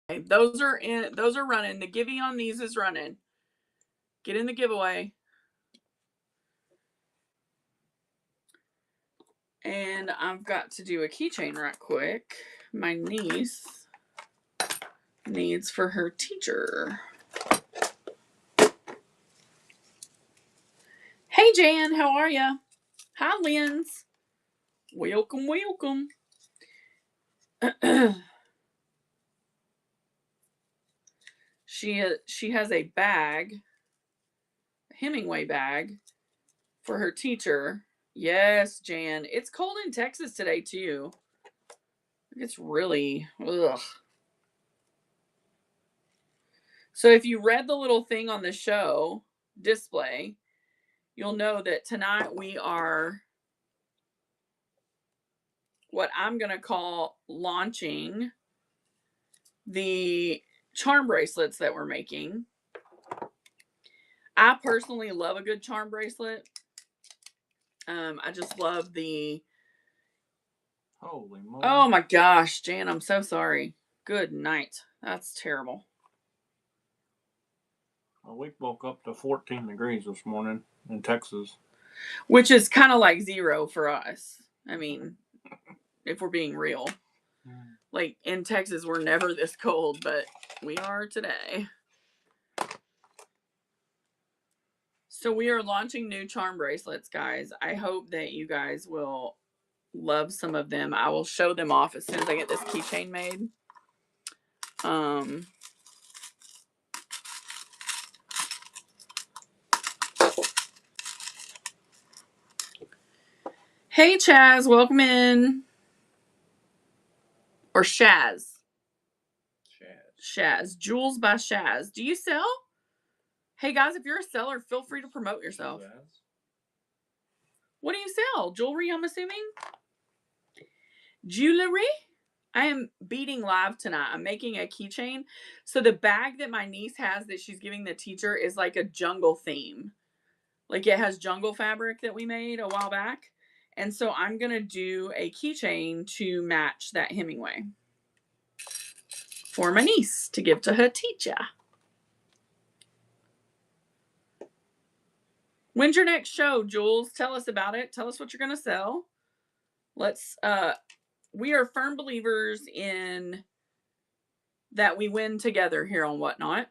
Those are running. The givey on these is running. Get in the giveaway. And I've got to do a keychain right quick. My niece needs for her teacher. Hey Jan, how are ya? Hi Linz. Welcome, welcome. She has a bag, a Hemingway bag, for her teacher. Yes, Jan. It's cold in Texas today too. It's really ugh. So if you read the little thing on the show display, you'll know that tonight we are what I'm going to call launching the charm bracelets that we're making. I personally love a good charm bracelet. I just love the... Holy moly. Oh my gosh, Jan, I'm so sorry. Good night. That's terrible. Well, we woke up to 14 degrees this morning in Texas. Which is kind of like zero for us. I mean, if we're being real. Like in Texas, we're never this cold, but we are today. So we are launching new charm bracelets, guys. I hope that you guys will love some of them. I will show them off as soon as I get this keychain made. Hey Chaz, welcome in. Or Shaz. Shaz. Jewels by Shaz. Do you sell? Hey guys, if you're a seller, feel free to promote yourself. What do you sell? Jewelry, I'm assuming? Jewelry? I am beating live tonight. I'm making a keychain. So the bag that my niece has that she's giving the teacher is like a jungle theme. Like it has jungle fabric that we made a while back. And so I'm going to do a keychain to match that Hemingway for my niece to give to her teacher. When's your next show, Jules? Tell us about it. Tell us what you're going to sell. We are firm believers in that we win together here on Whatnot.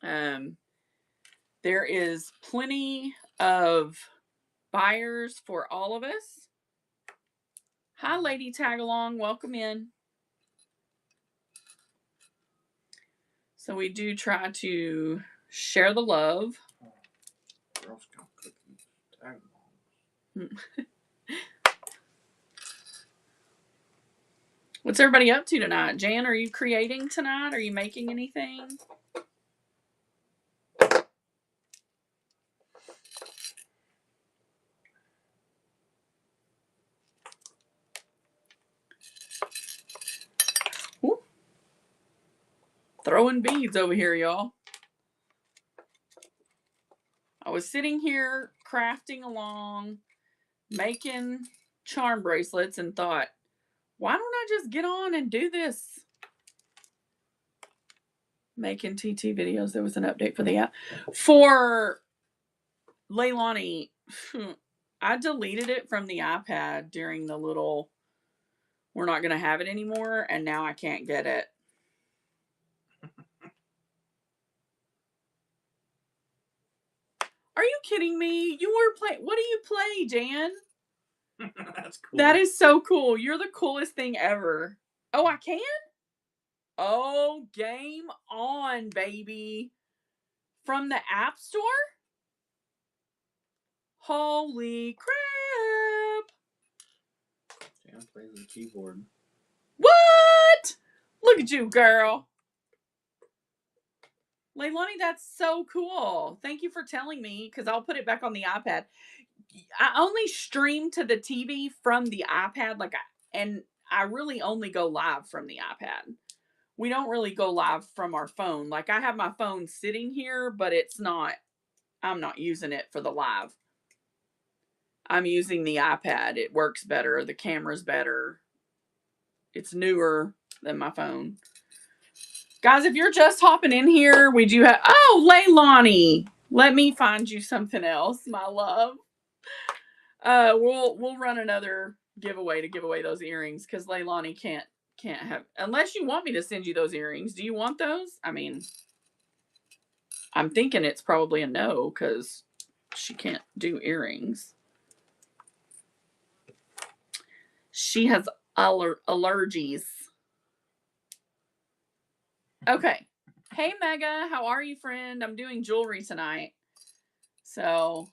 There is plenty of buyers for all of us. Hi, Lady Tagalong. Welcome in. So we do try to share the love. Girl Scout cookies. Tagalongs. What's everybody up to tonight? Jan, are you creating tonight? Are you making anything? Ooh. Throwing beads over here, y'all. I was sitting here crafting along, making charm bracelets, and thought, why don't I just get on and do this? Making TT videos. There was an update for the app. For Leilani, I deleted it from the iPad during the little, we're not going to have it anymore, and now I can't get it. Are you kidding me? You were playing. What do you play, Jan? That's cool. That is so cool. You're the coolest thing ever. Oh, I can? Oh, game on, baby. From the App Store? Holy crap. Jan plays the keyboard. What? Look at you, girl. Leilani, that's so cool. Thank you for telling me, because I'll put it back on the iPad. I only stream to the TV from the iPad, and I really only go live from the iPad. We don't really go live from our phone. Like, I have my phone sitting here, but I'm not using it for the live. I'm using the iPad. It works better. The camera's better. It's newer than my phone. Guys, if you're just hopping in here, we do have... Oh, Leilani. Let me find you something else, my love. We'll run another giveaway to give away those earrings because Leilani can't have... Unless you want me to send you those earrings. Do you want those? I mean, I'm thinking it's probably a no because she can't do earrings. She has allergies. Okay. Hey, Mega. How are you, friend? I'm doing jewelry tonight. So,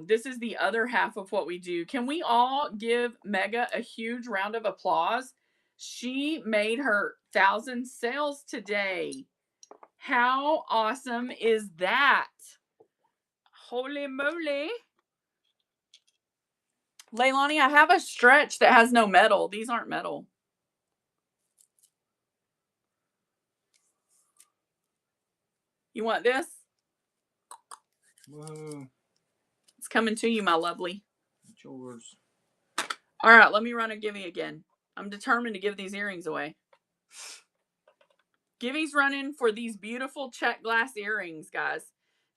this is the other half of what we do. Can we all give Mega a huge round of applause? She made her 1,000 sales today. How awesome is that? Holy moly. Leilani, I have a stretch that has no metal. These aren't metal. You want this? Whoa. It's coming to you, my lovely. It's yours. All right, let me run a giveaway again. I'm determined to give these earrings away. Givey's running for these beautiful check glass earrings, guys.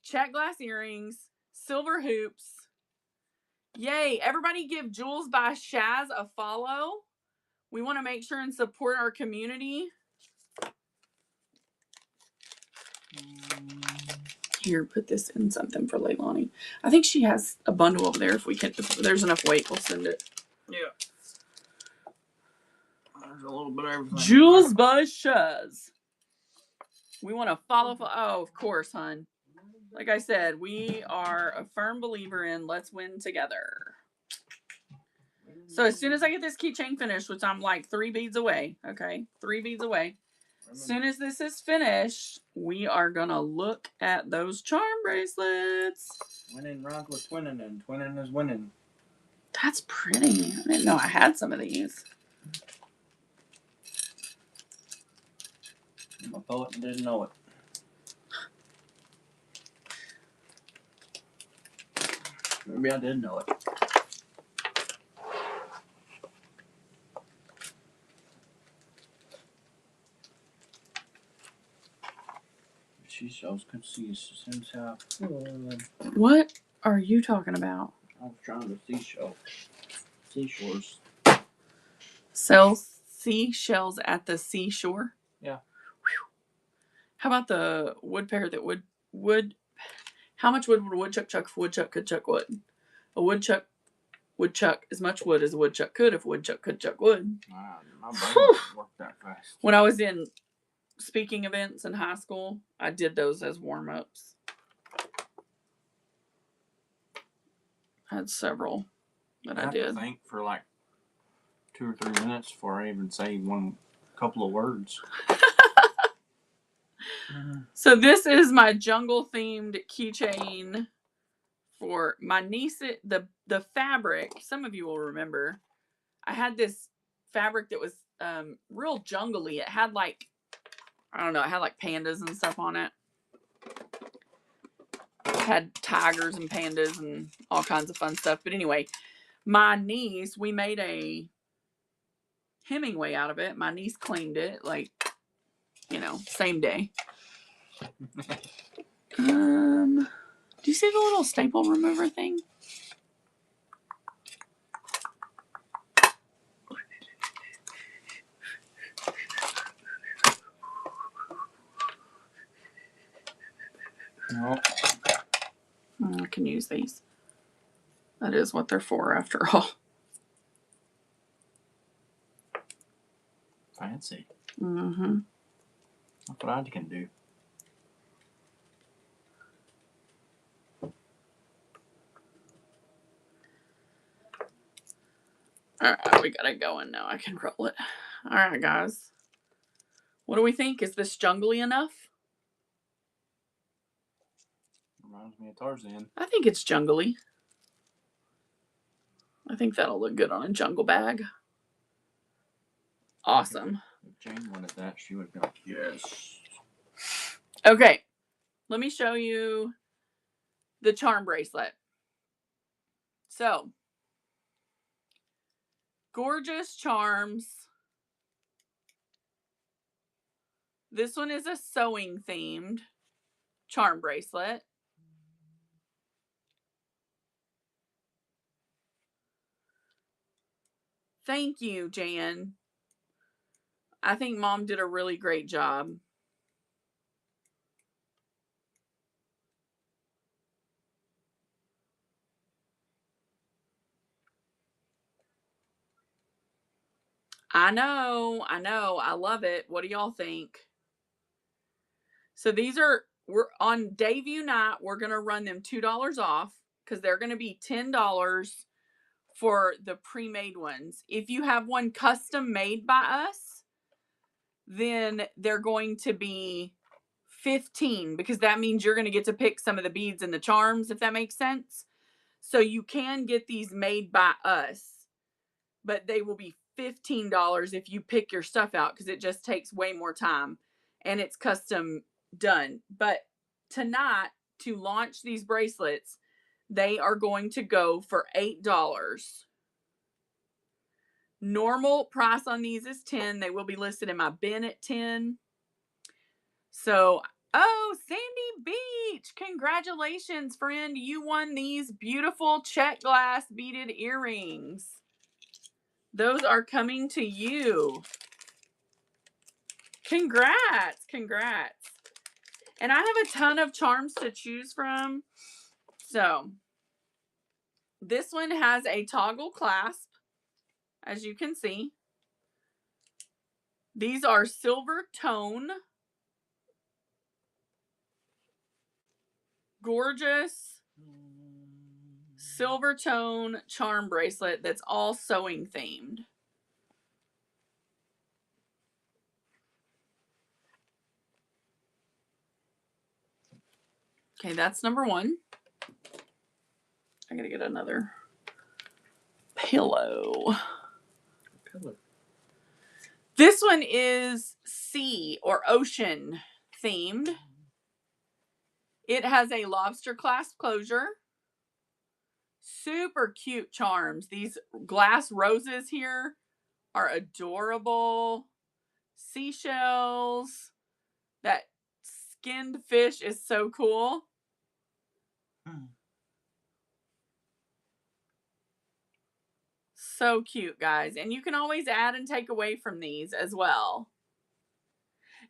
Check glass earrings, silver hoops. Yay. Everybody give Jules by Shaz a follow. We want to make sure and support our community. Here, put this in something for Leilani. I think she has a bundle over there. If there's enough weight, we'll send it. Yeah. There's a little bit of everything. Jules by Shaz. We want to follow. Oh, of course, hon. Like I said, we are a firm believer in let's win together. So as soon as I get this keychain finished, which I'm like 3 beads away, okay? 3 beads away. As soon as this is finished, we are going to look at those charm bracelets. Winning rhymes with twinning, and twinning is winning. That's pretty. I didn't know I had some of these. I'm a poet and didn't know it. Maybe I did know it. She shows could see himself. What are you talking about? I was trying to seashores. Sell seashells at the seashore? Yeah. Whew. How about the wood pair that would how much wood would a woodchuck chuck if a woodchuck could chuck wood? A woodchuck would chuck as much wood as a woodchuck could if a woodchuck could chuck wood. My brain doesn't work that fast. When I was in speaking events in high school, I did those as warm-ups. I had several that I did. I think for like 2 or 3 minutes before I even say one couple of words. So this is my jungle themed keychain for my niece. The fabric, some of you will remember, I had this fabric that was real jungly. It had like, I don't know, it had like pandas and stuff on it. It had tigers and pandas and all kinds of fun stuff. But anyway, my niece, we made a Hemingway out of it. My niece cleaned it, like, same day. Do you see the little staple remover thing? No. I can use these. That is what they're for, after all. Fancy. Mm-hmm. That's what I can do. Alright, we got it going now. I can roll it. Alright, guys. What do we think? Is this jungly enough? Reminds me of Tarzan. I think it's jungly. I think that'll look good on a jungle bag. Awesome. If Jane wanted that, she would be like, yes. Okay. Let me show you the charm bracelet. So, gorgeous charms. This one is a sewing themed charm bracelet. Thank you, Jan. I think Mom did a really great job. I know. I love it. What do y'all think? So we're on debut night. We're going to run them $2 off because they're going to be $10 for the pre-made ones. If you have one custom made by us, then they're going to be 15 because that means you're going to get to pick some of the beads and the charms, if that makes sense. So you can get these made by us, but they will be $15 if you pick your stuff out because it just takes way more time and it's custom done. But tonight, to launch these bracelets, they are going to go for $8. Normal price on these is $10. They will be listed in my bin at $10. So, oh, Sandy Beach, congratulations, friend. You won these beautiful check glass beaded earrings. Those are coming to you. Congrats. And I have a ton of charms to choose from. So, this one has a toggle clasp, as you can see. These are silver tone. Gorgeous silver tone charm bracelet that's all sewing themed. Okay, that's number one. I gotta get another pillow. This one is sea or ocean themed. It has a lobster clasp closure. Super cute charms. These glass roses here are adorable. Seashells. That skinned fish is so cool. So cute, guys. And you can always add and take away from these as well.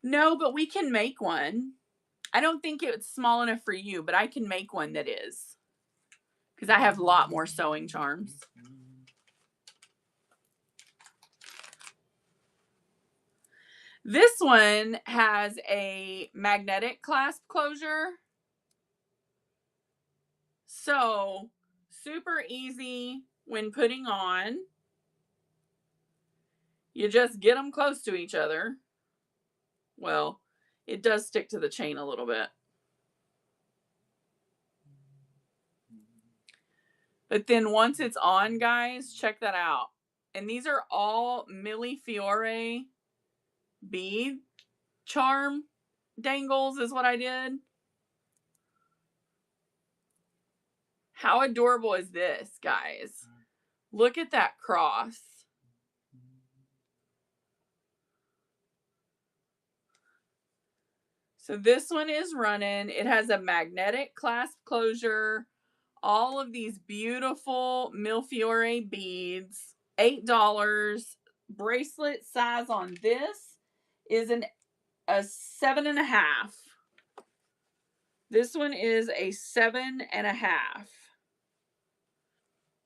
No, but we can make one. I don't think it's small enough for you, but I can make one that is. Because I have a lot more sewing charms. This one has a magnetic clasp closure. So, super easy when putting on. You just get them close to each other. Well, it does stick to the chain a little bit. But then once it's on, guys, check that out. And these are all Millefiore bead charm dangles is what I did. How adorable is this, guys? Look at that cross. So this one is running. It has a magnetic clasp closure. All of these beautiful Millefiore beads. $8. Bracelet size on this is a 7.5. This one is a 7.5.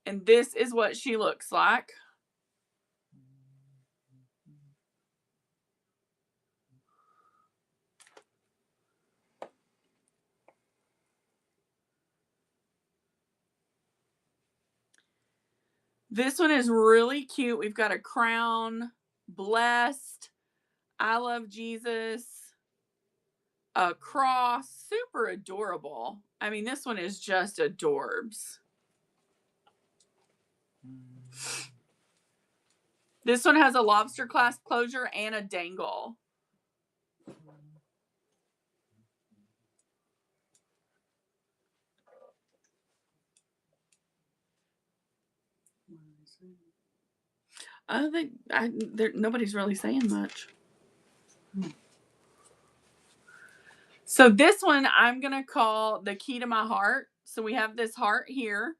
And this is what she looks like. This one is really cute. We've got a crown, blessed, I love Jesus, a cross, super adorable. I mean, this one is just adorbs. This one has a lobster clasp closure and a dangle. I think nobody's really saying much. So this one I'm going to call the key to my heart. So we have this heart here.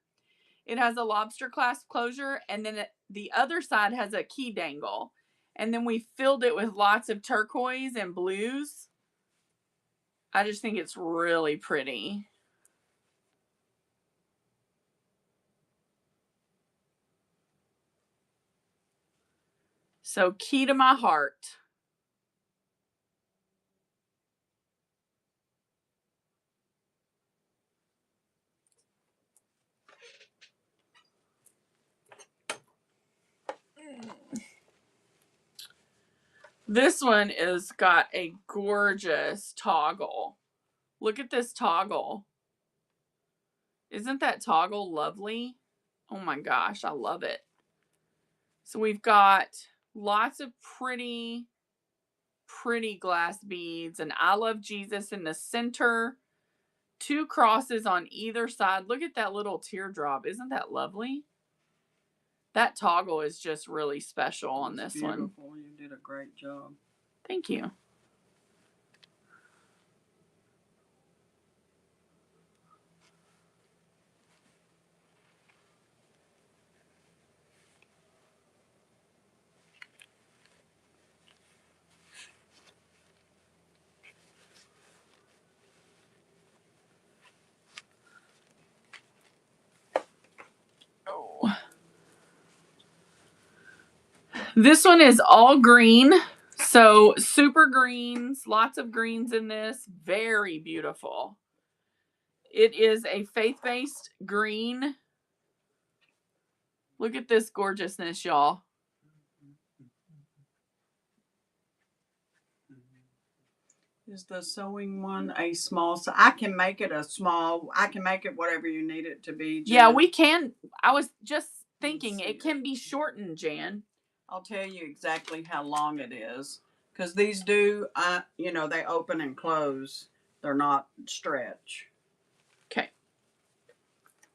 It has a lobster clasp closure, and then the other side has a key dangle. And then we filled it with lots of turquoise and blues. I just think it's really pretty. So key to my heart. This one is got a gorgeous toggle. Look at this toggle. Isn't that toggle lovely? Oh my gosh, I love it. So we've got lots of pretty glass beads, and I love Jesus in the center. 2 crosses on either side. Look at that little teardrop. Isn't that lovely? That toggle is just really special on this one. You did a great job. Thank you. This one is all green. So super greens, lots of greens in this. Very beautiful. It is a faith-based green. Look at this gorgeousness, y'all. Is the sewing one a small? So I can make it a small. I can make it whatever you need it to be, Jan. Yeah, we can. I was just thinking it can be shortened, Jan. I'll tell you exactly how long it is, because these do, you know, they open and close. They're not stretch. Okay.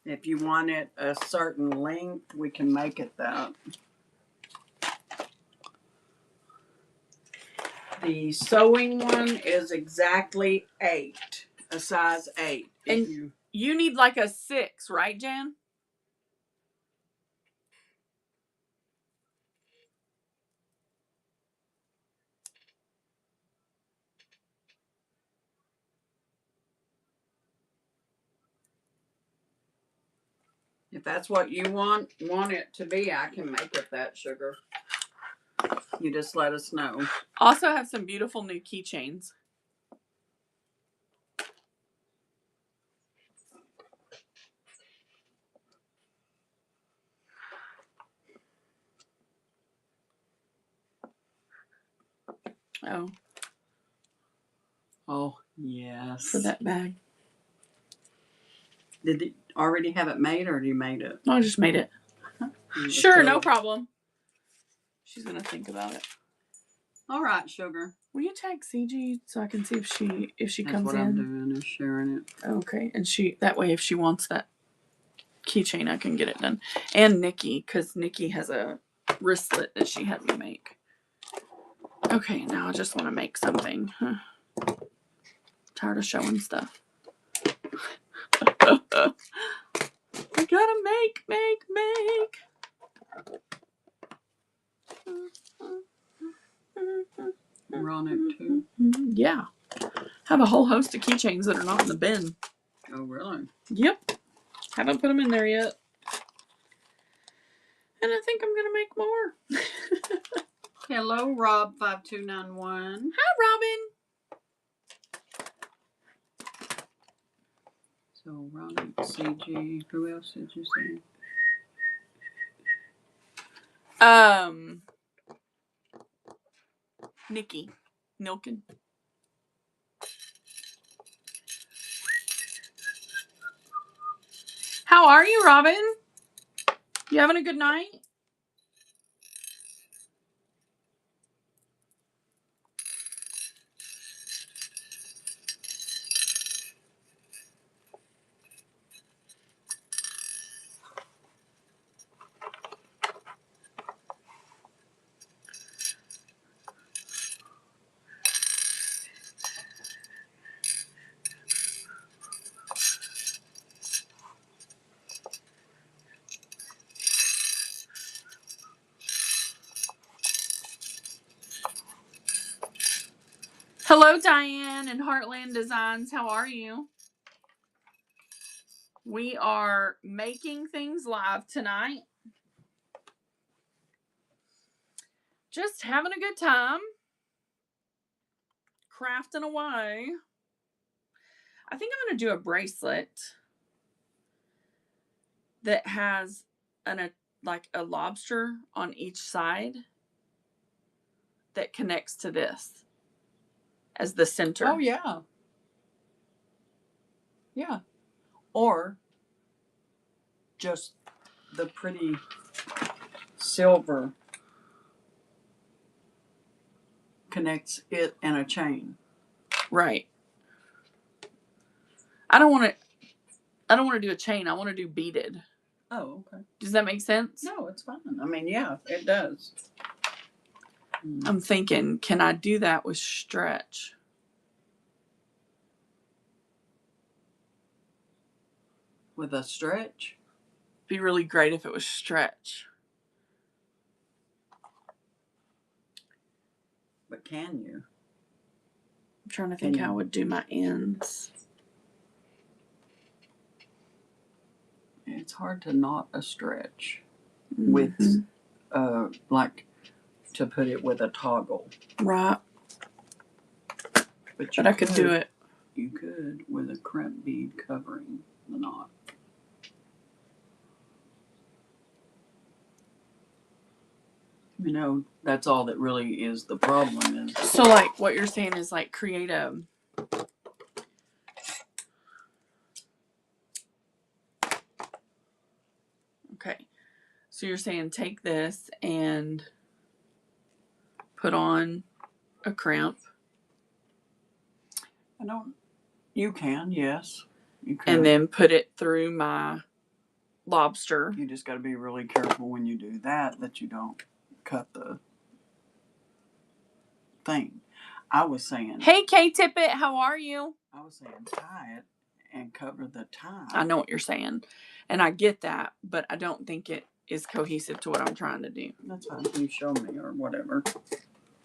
If you want it a certain length, we can make it that. The sewing one is exactly 8, a size 8. And you need like a 6, right, Jan? If that's what you want it to be, I can make it that, sugar. You just let us know. Also have some beautiful new keychains. Oh. Oh, yes. For that bag. Did you already have it made, or you made it? No, I just made it. Sure, no problem. She's going to think about it. All right, sugar. Will you tag CG so I can see if she That's comes what in? I'm doing, is sharing it. Okay, and that way if she wants that keychain, I can get it done. And Nikki, because Nikki has a wristlet that she had me make. Okay, now I just want to make something. Tired of showing stuff. I gotta make. We're on it too. Yeah. Have a whole host of keychains that are not in the bin. Oh, really? Yep. Haven't put them in there yet. And I think I'm gonna make more. Hello, Rob5291. Hi, Robin. So, Ronnie, CG. Who else did you say? Nikki Nilkin. How are you, Robin? You having a good night? Hello, Diane and Heartland Designs. How are you? We are making things live tonight. Just having a good time. Crafting away. I think I'm going to do a bracelet that has like a lobster on each side that connects to this as the center. Oh, yeah. Yeah. Or just the pretty silver connects it and a chain. Right. I don't want to do a chain. I want to do beaded. Oh, okay. Does that make sense? No, it's fine. I mean, yeah, it does. I'm thinking, can I do that with stretch? With a stretch? Be really great if it was stretch. But can you? I'm trying to think how I would do my ends. It's hard to knot a stretch with like to put it with a toggle. Right. But I could do it. You could with a crimp bead covering the knot. You know, that's all that really is the problem is. So like what you're saying is like create a okay. So you're saying take this and put on a crimp. You can, yes. You can. And then put it through my lobster. You just got to be really careful when you do that you don't cut the thing. I was saying. Hey, K-Tippet, how are you? I was saying tie it and cover the tie. I know what you're saying. And I get that, but I don't think it is cohesive to what I'm trying to do. That's fine. You show me or whatever.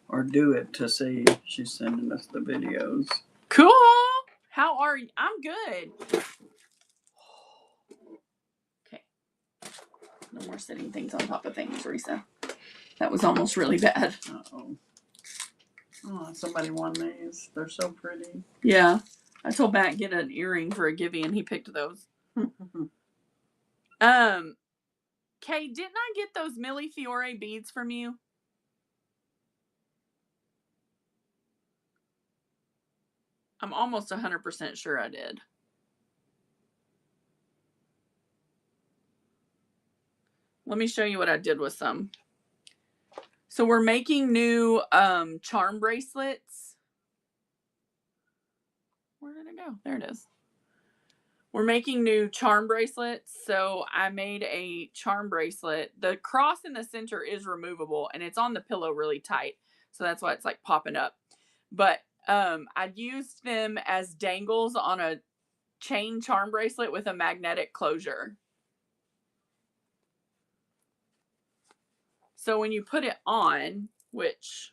Or do it to see. She's sending us the videos. Cool. How are you? I'm good. Okay. No more sitting things on top of things, Risa. That was almost really bad. Uh-oh. Oh, somebody won these. They're so pretty. Yeah. I told Matt get an earring for a givey and he picked those. Kay, didn't I get those Millie Fiore beads from you? I'm almost 100% sure I did. Let me show you what I did with some. So we're making new charm bracelets. Where did it go? There it is. We're making new charm bracelets. So I made a charm bracelet. The cross in the center is removable and it's on the pillow really tight. So that's why it's like popping up. But I used them as dangles on a chain charm bracelet with a magnetic closure. So when you put it on, which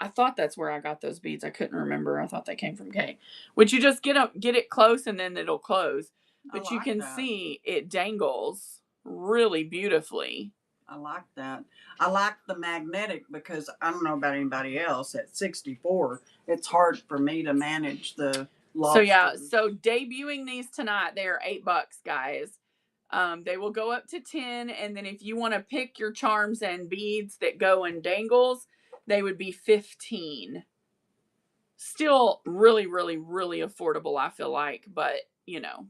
I thought that's where I got those beads. I couldn't remember. I thought they came from Kay. Which you just get it close and then it'll close. But you can see it dangles really beautifully. I like that. I like the magnetic because I don't know about anybody else. At 64, it's hard for me to manage the lobster. So yeah, so debuting these tonight, they are $8, guys. They will go up to 10, and then if you want to pick your charms and beads that go in dangles, they would be 15. Still really, really, really affordable, I feel like, but you know.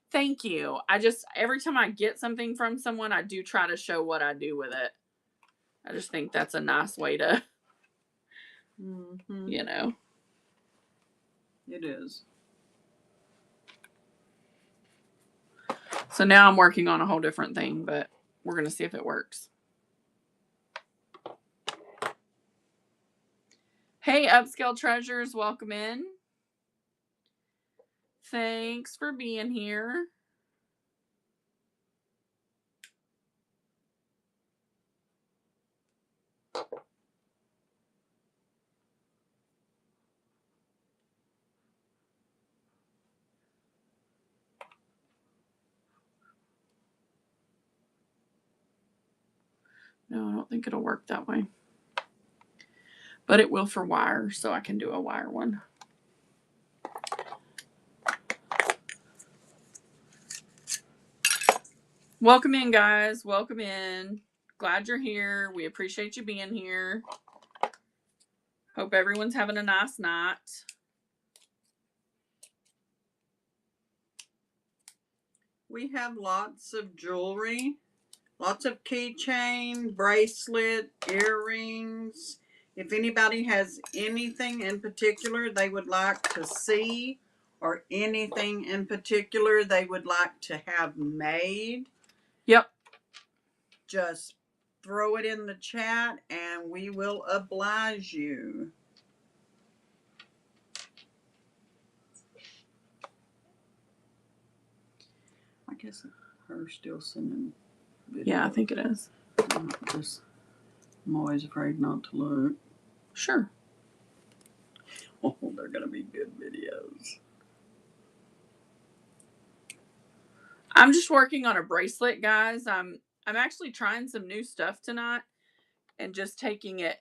Thank you. Every time I get something from someone, I do try to show what I do with it. I just think that's a nice way to, you know. It is. So now I'm working on a whole different thing, but we're going to see if it works. Hey, Upscale Treasures, welcome in. Thanks for being here. No, I don't think it'll work that way. But it will for wire, so I can do a wire one. Welcome in, guys. Welcome in. Glad you're here. We appreciate you being here. Hope everyone's having a nice night. We have lots of jewelry, lots of keychain, bracelet, earrings. If anybody has anything in particular they would like to see, or anything in particular they would like to have made, Yep. just throw it in the chat and we will oblige you. I guess her still sending video. Yeah, I think it is. I'm always afraid not to look. Sure. Oh, they're gonna be good videos. I'm just working on a bracelet, guys. I'm actually trying some new stuff tonight and just taking it.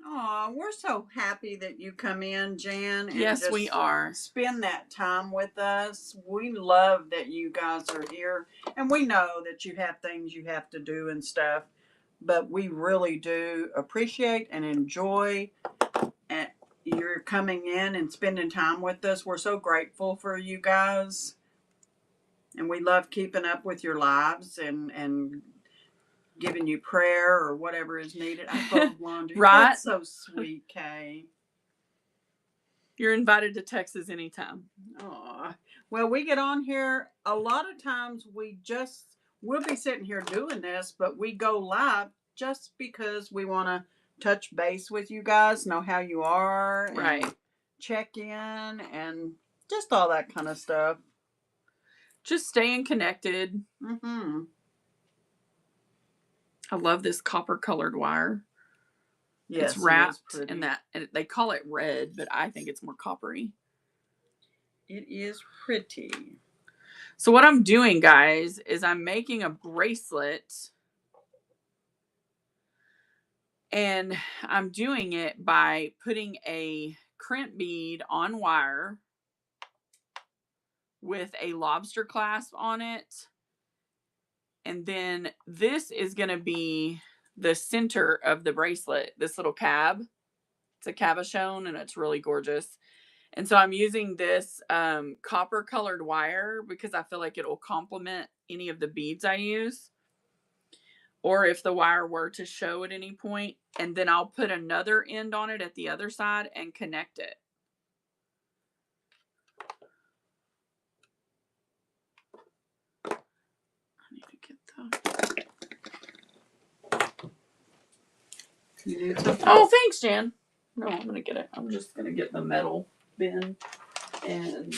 Aw, we're so happy that you come in, Jan, and Yes, just we are. spend that time with us. We love that you guys are here, and we know that you have things you have to do and stuff, but we really do appreciate and enjoy your coming in and spending time with us. We're so grateful for you guys, and we love keeping up with your lives and giving you prayer or whatever is needed. I fold laundry. Right? That's so sweet, Kay. You're invited to Texas anytime. Aw. Well, we get on here a lot of times. We'll be sitting here doing this, but we go live just because we want to touch base with you guys, know how you are, and Right. check in, and just all that kind of stuff. Just staying connected. Mm-hmm. I love this copper colored wire. Yes, it's wrapped it is pretty. in that, and they call it red, but I think it's more coppery. It is pretty. So what I'm doing, guys, is I'm making a bracelet, and I'm doing it by putting a crimp bead on wire with a lobster clasp on it. And then this is going to be the center of the bracelet, this little cab. It's a cabochon, and it's really gorgeous. And so I'm using this copper colored wire because I feel like it'll complement any of the beads I use, or if the wire were to show at any point. And then I'll put another end on it at the other side and connect it. I need to get the... You need something? Oh, thanks, Jan. No, I'm going to get it. I'm just going to get the metal bin and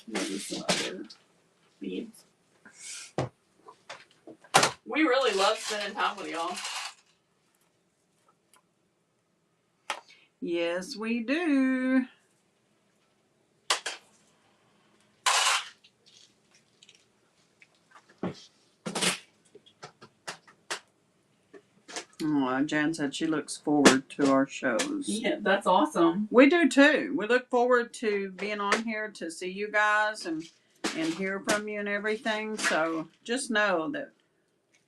maybe some other beads. We really love spending time with y'all. Yes, we do. Oh, Jan said she looks forward to our shows. Yeah, that's awesome. We do too. We look forward to being on here to see you guys and hear from you and everything. So just know that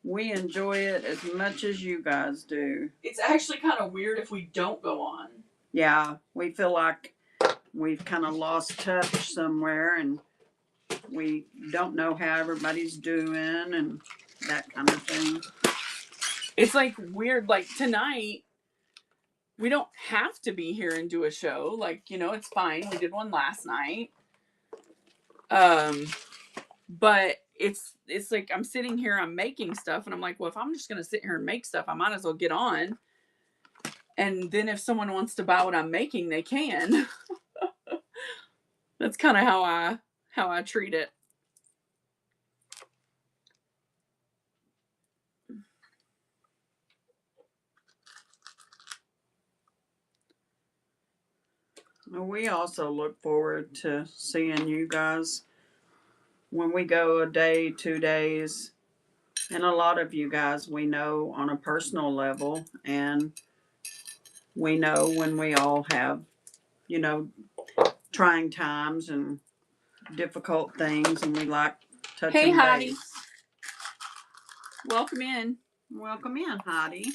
we enjoy it as much as you guys do. It's actually kind of weird if we don't go on. Yeah, we feel like we've kind of lost touch somewhere, and we don't know how everybody's doing and that kind of thing. It's like weird, like tonight, we don't have to be here and do a show. Like, you know, it's fine. We did one last night. But it's like I'm sitting here, I'm making stuff, and I'm like, well, if I'm just going to sit here and make stuff, I might as well get on. And then if someone wants to buy what I'm making, they can. That's kind of how I treat it. We also look forward to seeing you guys when we go a day, 2 days. And a lot of you guys we know on a personal level, and we know when we all have, you know, trying times and difficult things, and we like Hey, touching Heidi. base. Welcome in. Welcome in, Heidi.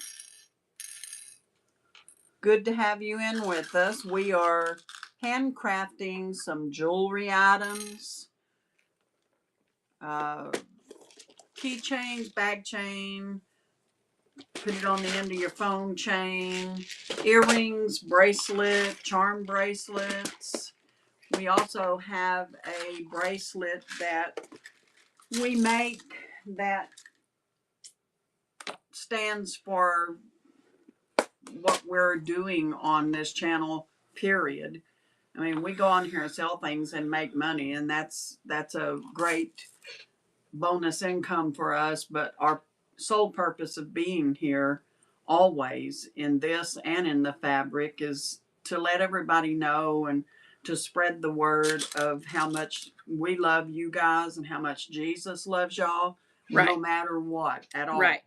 Good to have you in with us. We are handcrafting some jewelry items, keychains, bag chain, put it on the end of your phone chain, earrings, bracelet, charm bracelets. We also have a bracelet that we make that stands for what we're doing on this channel, period. I mean, we go on here and sell things and make money, and that's a great bonus income for us. But our sole purpose of being here, always in this and in the fabric, is to let everybody know and to spread the word of how much we love you guys and how much Jesus loves y'all, Right. no matter what at all. Right.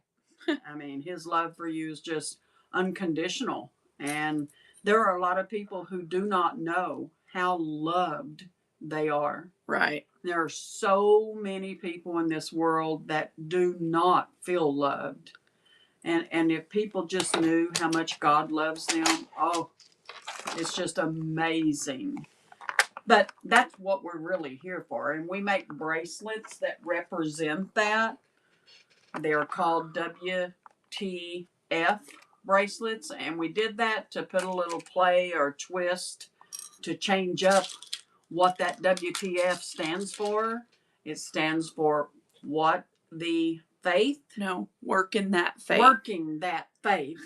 I mean, his love for you is just unconditional. And there are a lot of people who do not know how loved they are. Right. There are so many people in this world that do not feel loved. And if people just knew how much God loves them, oh, it's just amazing. But that's what we're really here for. And we make bracelets that represent that. They're called WTF bracelets, and we did that to put a little play or twist to change up what that WTF stands for. It stands for what the faith. No, working that faith. Working that faith.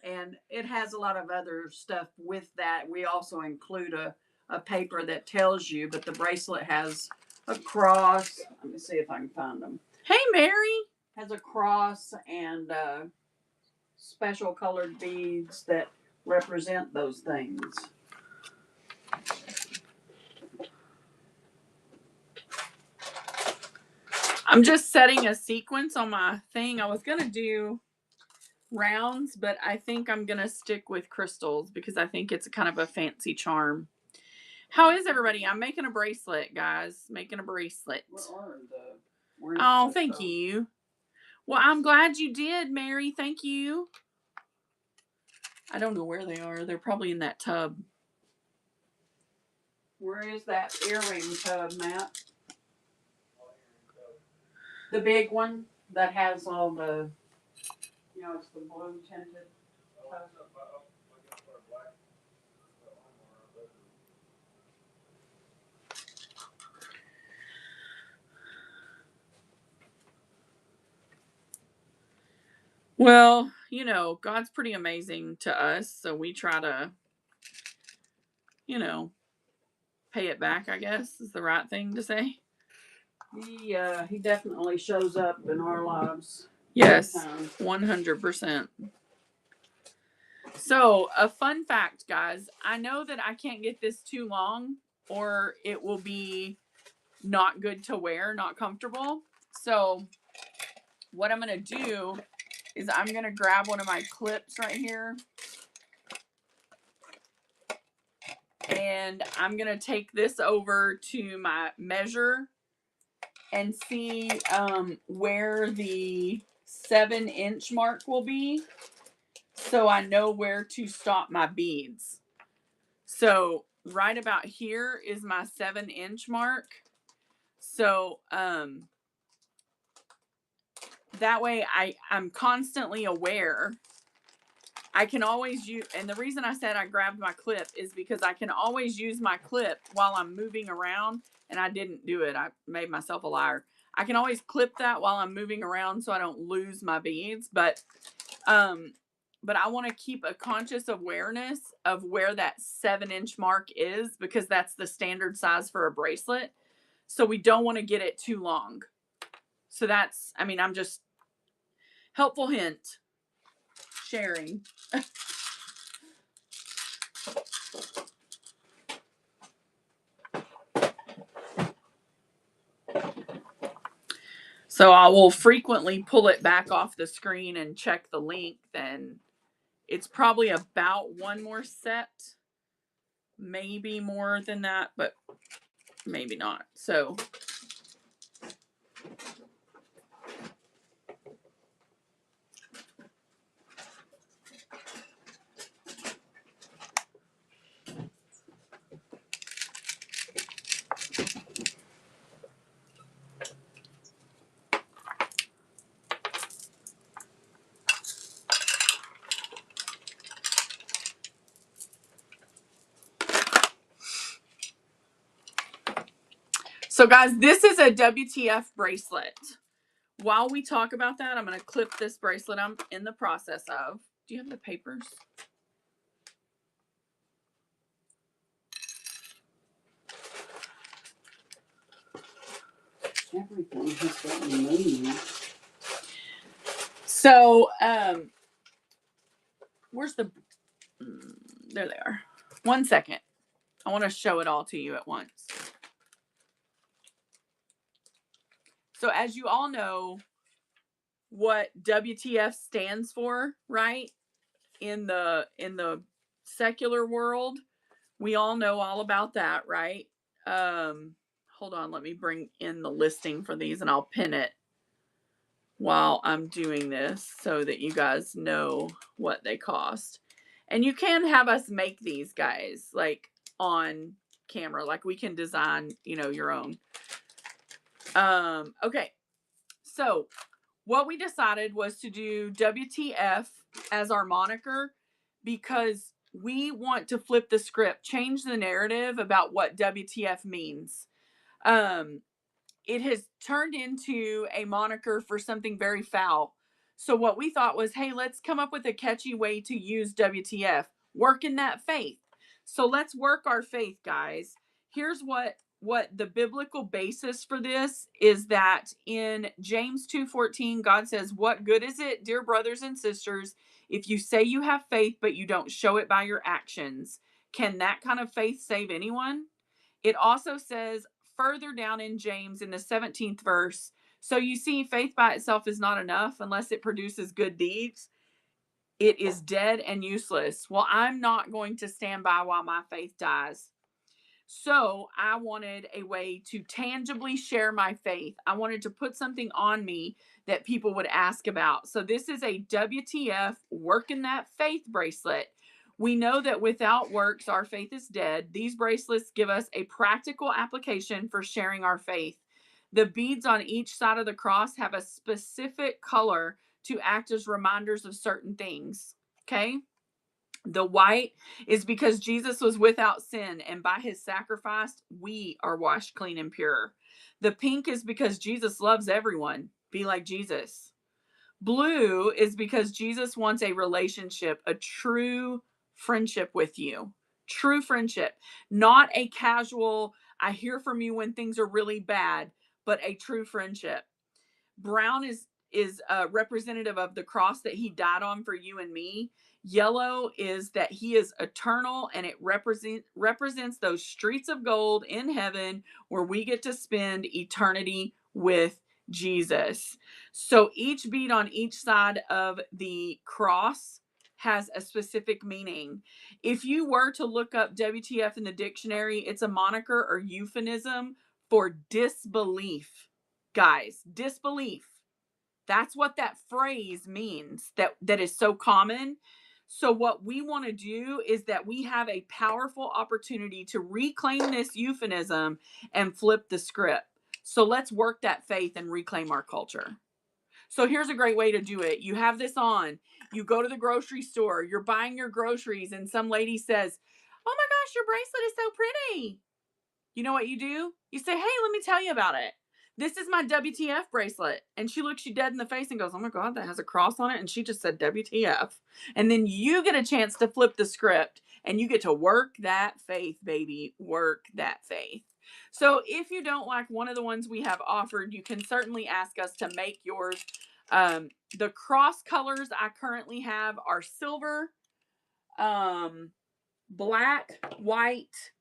And it has a lot of other stuff with that. We also include a paper that tells you, but the bracelet has a cross. Let me see if I can find them. Hey, Mary. Has a cross and special colored beads that represent those things. I'm just setting a sequence on my thing. I was going to do rounds, but I think I'm going to stick with crystals because I think it's kind of a fancy charm. How is everybody? I'm making a bracelet, guys. Making a bracelet. Oh, thank you. Well, I'm glad you did, Mary. Thank you. I don't know where they are. They're probably in that tub. Where is that earring tub, Matt? The big one that has all the, you know, it's the blue tinted tub. Well, you know, God's pretty amazing to us, so we try to, you know, pay it back, I guess, is the right thing to say. He definitely shows up in our lives. Yes, 100%. So, a fun fact, guys. I know that I can't get this too long or it will be not good to wear, not comfortable. So, what I'm going to do is I'm going to grab one of my clips right here. And I'm going to take this over to my measure and see where the 7-inch mark will be, so I know where to stop my beads. So right about here is my 7-inch mark. So that way I'm constantly aware. I can always use, and the reason I said I grabbed my clip is because I can always use my clip while I'm moving around, and I didn't do it. I made myself a liar. I can always clip that while I'm moving around so I don't lose my beads, but I want to keep a conscious awareness of where that 7-inch mark is, because that's the standard size for a bracelet. So we don't want to get it too long. So that's, I mean, I'm just helpful hint sharing. So I will frequently pull it back off the screen and check the length, and it's probably about one more set, maybe more than that, but maybe not. So guys, this is a WTF bracelet. While we talk about that, I'm going to clip this bracelet I'm in the process of. Do you have the papers? Everything has gotten moved. So, where's the... there they are. 1 second. I want to show it all to you at once. So as you all know, what WTF stands for, right? In the secular world, we all know all about that, right? Hold on, let me bring in the listing for these and I'll pin it while I'm doing this so that you guys know what they cost. And you can have us make these, guys, like on camera, like we can design, your own. Okay. So what we decided was to do WTF as our moniker because we want to flip the script, change the narrative about what WTF means. It has turned into a moniker for something very foul. So what we thought was, hey, let's come up with a catchy way to use WTF. Work in that faith. So let's work our faith, guys. Here's what the biblical basis for this is, that in James 2:14, God says, "What good is it, dear brothers and sisters, if you say you have faith but you don't show it by your actions? Can that kind of faith save anyone?" It also says further down in James in the 17th verse, "So you see, faith by itself is not enough unless it produces good deeds. It is dead and useless." Well, I'm not going to stand by while my faith dies. So I wanted a way to tangibly share my faith. I wanted to put something on me that people would ask about. So this is a WTF Work in That Faith bracelet. We know that without works, our faith is dead. These bracelets give us a practical application for sharing our faith. The beads on each side of the cross have a specific color to act as reminders of certain things. Okay? The white is because Jesus was without sin, and by his sacrifice, we are washed clean and pure. The pink is because Jesus loves everyone. Be like Jesus. Blue is because Jesus wants a relationship, a true friendship with you. True friendship, not a casual, I hear from you when things are really bad, but a true friendship. Brown is representative of the cross that he died on for you and me. Yellow is that he is eternal, and it represents those streets of gold in heaven where we get to spend eternity with Jesus. So each bead on each side of the cross has a specific meaning. If you were to look up WTF in the dictionary, it's a moniker or euphemism for disbelief. Guys, disbelief. That's what that phrase means, that is so common. So what we want to do is that we have a powerful opportunity to reclaim this euphemism and flip the script. So let's work that faith and reclaim our culture. So here's a great way to do it. You have this on, you go to the grocery store, you're buying your groceries, and some lady says, "Oh my gosh, your bracelet is so pretty." You know what you do? You say, "Hey, let me tell you about it. This is my WTF bracelet." And she looks you dead in the face and goes, "Oh my God, that has a cross on it." And she just said WTF. And then you get a chance to flip the script and you get to work that faith, baby. Work that faith. So if you don't like one of the ones we have offered, you can certainly ask us to make yours. The cross colors I currently have are silver, black, white.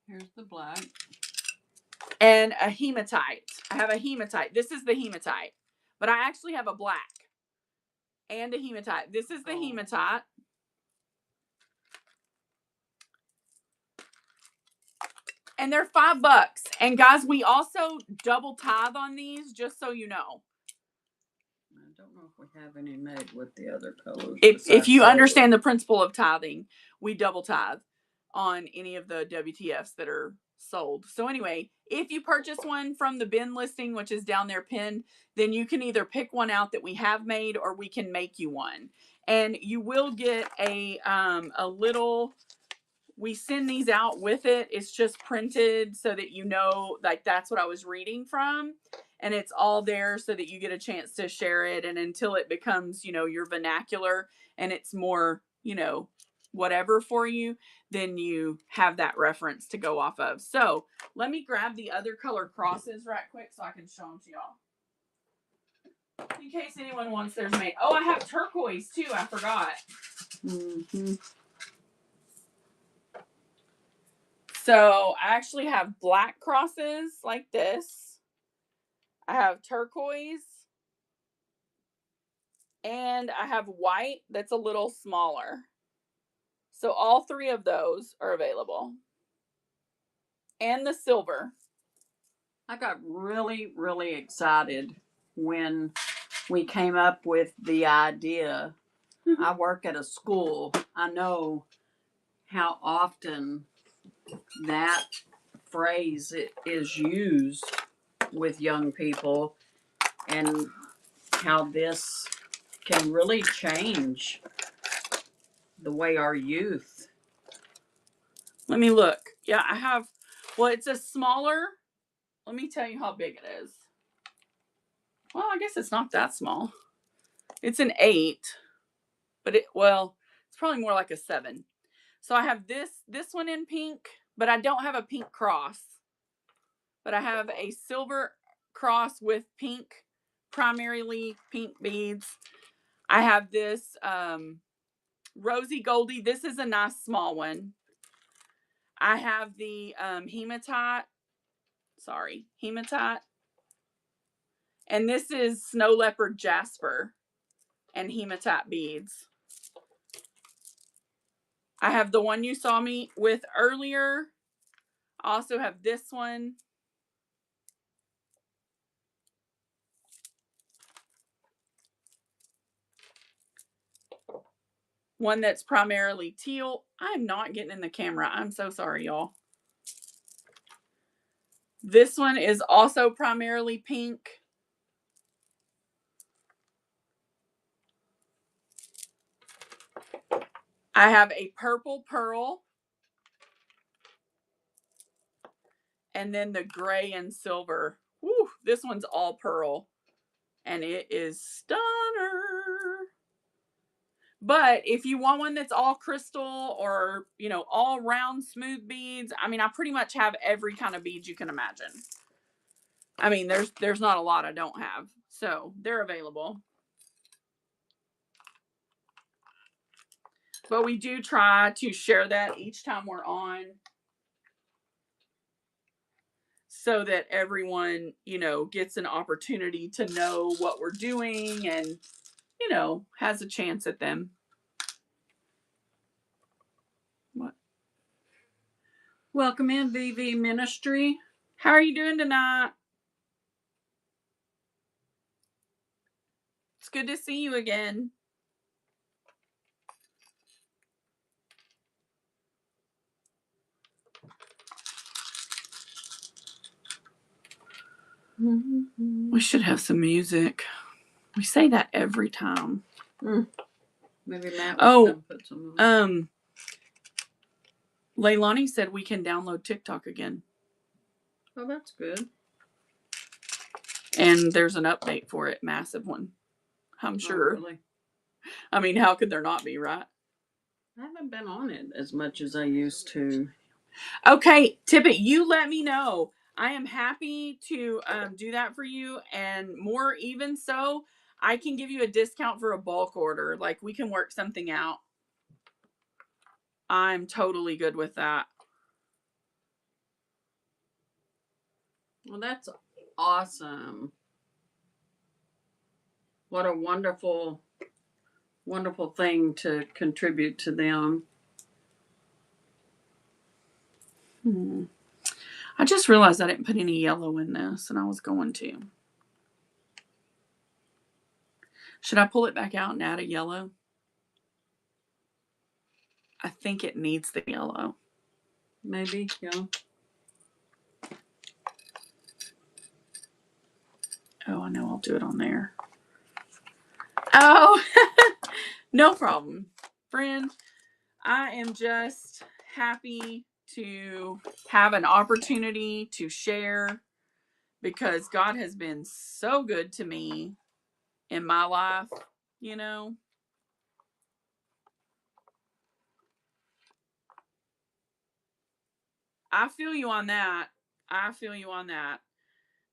Here's the black. and a hematite. I have a hematite. This is the hematite, but I actually have a black and a hematite. This is the hematite. And they're $5. And guys, we also double tithe on these, just so you know. I don't know if we have any made with the other colors. If you understand the principle of tithing, we double tithe on any of the WTFs that are sold. So anyway, if you purchase one from the bin listing, which is down there pinned, then you can either pick one out that we have made, or we can make you one. And you will get a little, we send these out with it. It's just printed so that you know, like, that's what I was reading from. And it's all there so that you get a chance to share it. And until it becomes, your vernacular and it's more, whatever for you, then you have that reference to go off of. So let me grab the other color crosses right quick so I can show them to y'all. In case anyone wants theirs made. Oh, I have turquoise too. I forgot. Mm-hmm. So I actually have black crosses like this. I have turquoise. And I have white that's a little smaller. So all three of those are available. And the silver. I got really, really excited when we came up with the idea. I work at a school. I know how often that phrase is used with young people, and how this can really change the way our youth. Let me look. Yeah, I have, well, it's a smaller, let me tell you how big it is. Well, I guess it's not that small. It's an 8, but it's probably more like a 7. So I have this one in pink, but I don't have a pink cross. But I have a silver cross with pink, primarily pink beads. I have this rosy goldy. This is a nice small one. I have the hematite. And this is snow leopard jasper and hematite beads. I have the one you saw me with earlier. I also have this one. One that's primarily teal. I'm not getting in the camera. I'm so sorry, y'all. This one is also primarily pink. I have a purple pearl. And then the gray and silver. Woo, this one's all pearl. And it is stunner. But if you want one that's all crystal or, all round smooth beads, I pretty much have every kind of bead you can imagine. There's not a lot I don't have. So they're available. But we do try to share that each time we're on, so that everyone, gets an opportunity to know what we're doing and, has a chance at them. What? Welcome in, VV Ministry. How are you doing tonight? It's good to see you again. We should have some music. We say that every time. Maybe Matt will put some on. Leilani said we can download TikTok again. Oh, that's good. And there's an update for it, massive one. I'm sure. Oh, really? How could there not be, right? I haven't been on it as much as I used to. Okay, Tippett, you let me know. I am happy to do that for you, and more even so, I can give you a discount for a bulk order. Like, we can work something out. I'm totally good with that. Well, that's awesome. What a wonderful, wonderful thing to contribute to them. I just realized I didn't put any yellow in this, and I was going to. Should I pull it back out and add a yellow? I think it needs the yellow. Maybe, yeah. Oh, I know. I'll do it on there. Oh, no problem. Friend, I am just happy to have an opportunity to share because God has been so good to me in my life, you know. I feel you on that. I feel you on that.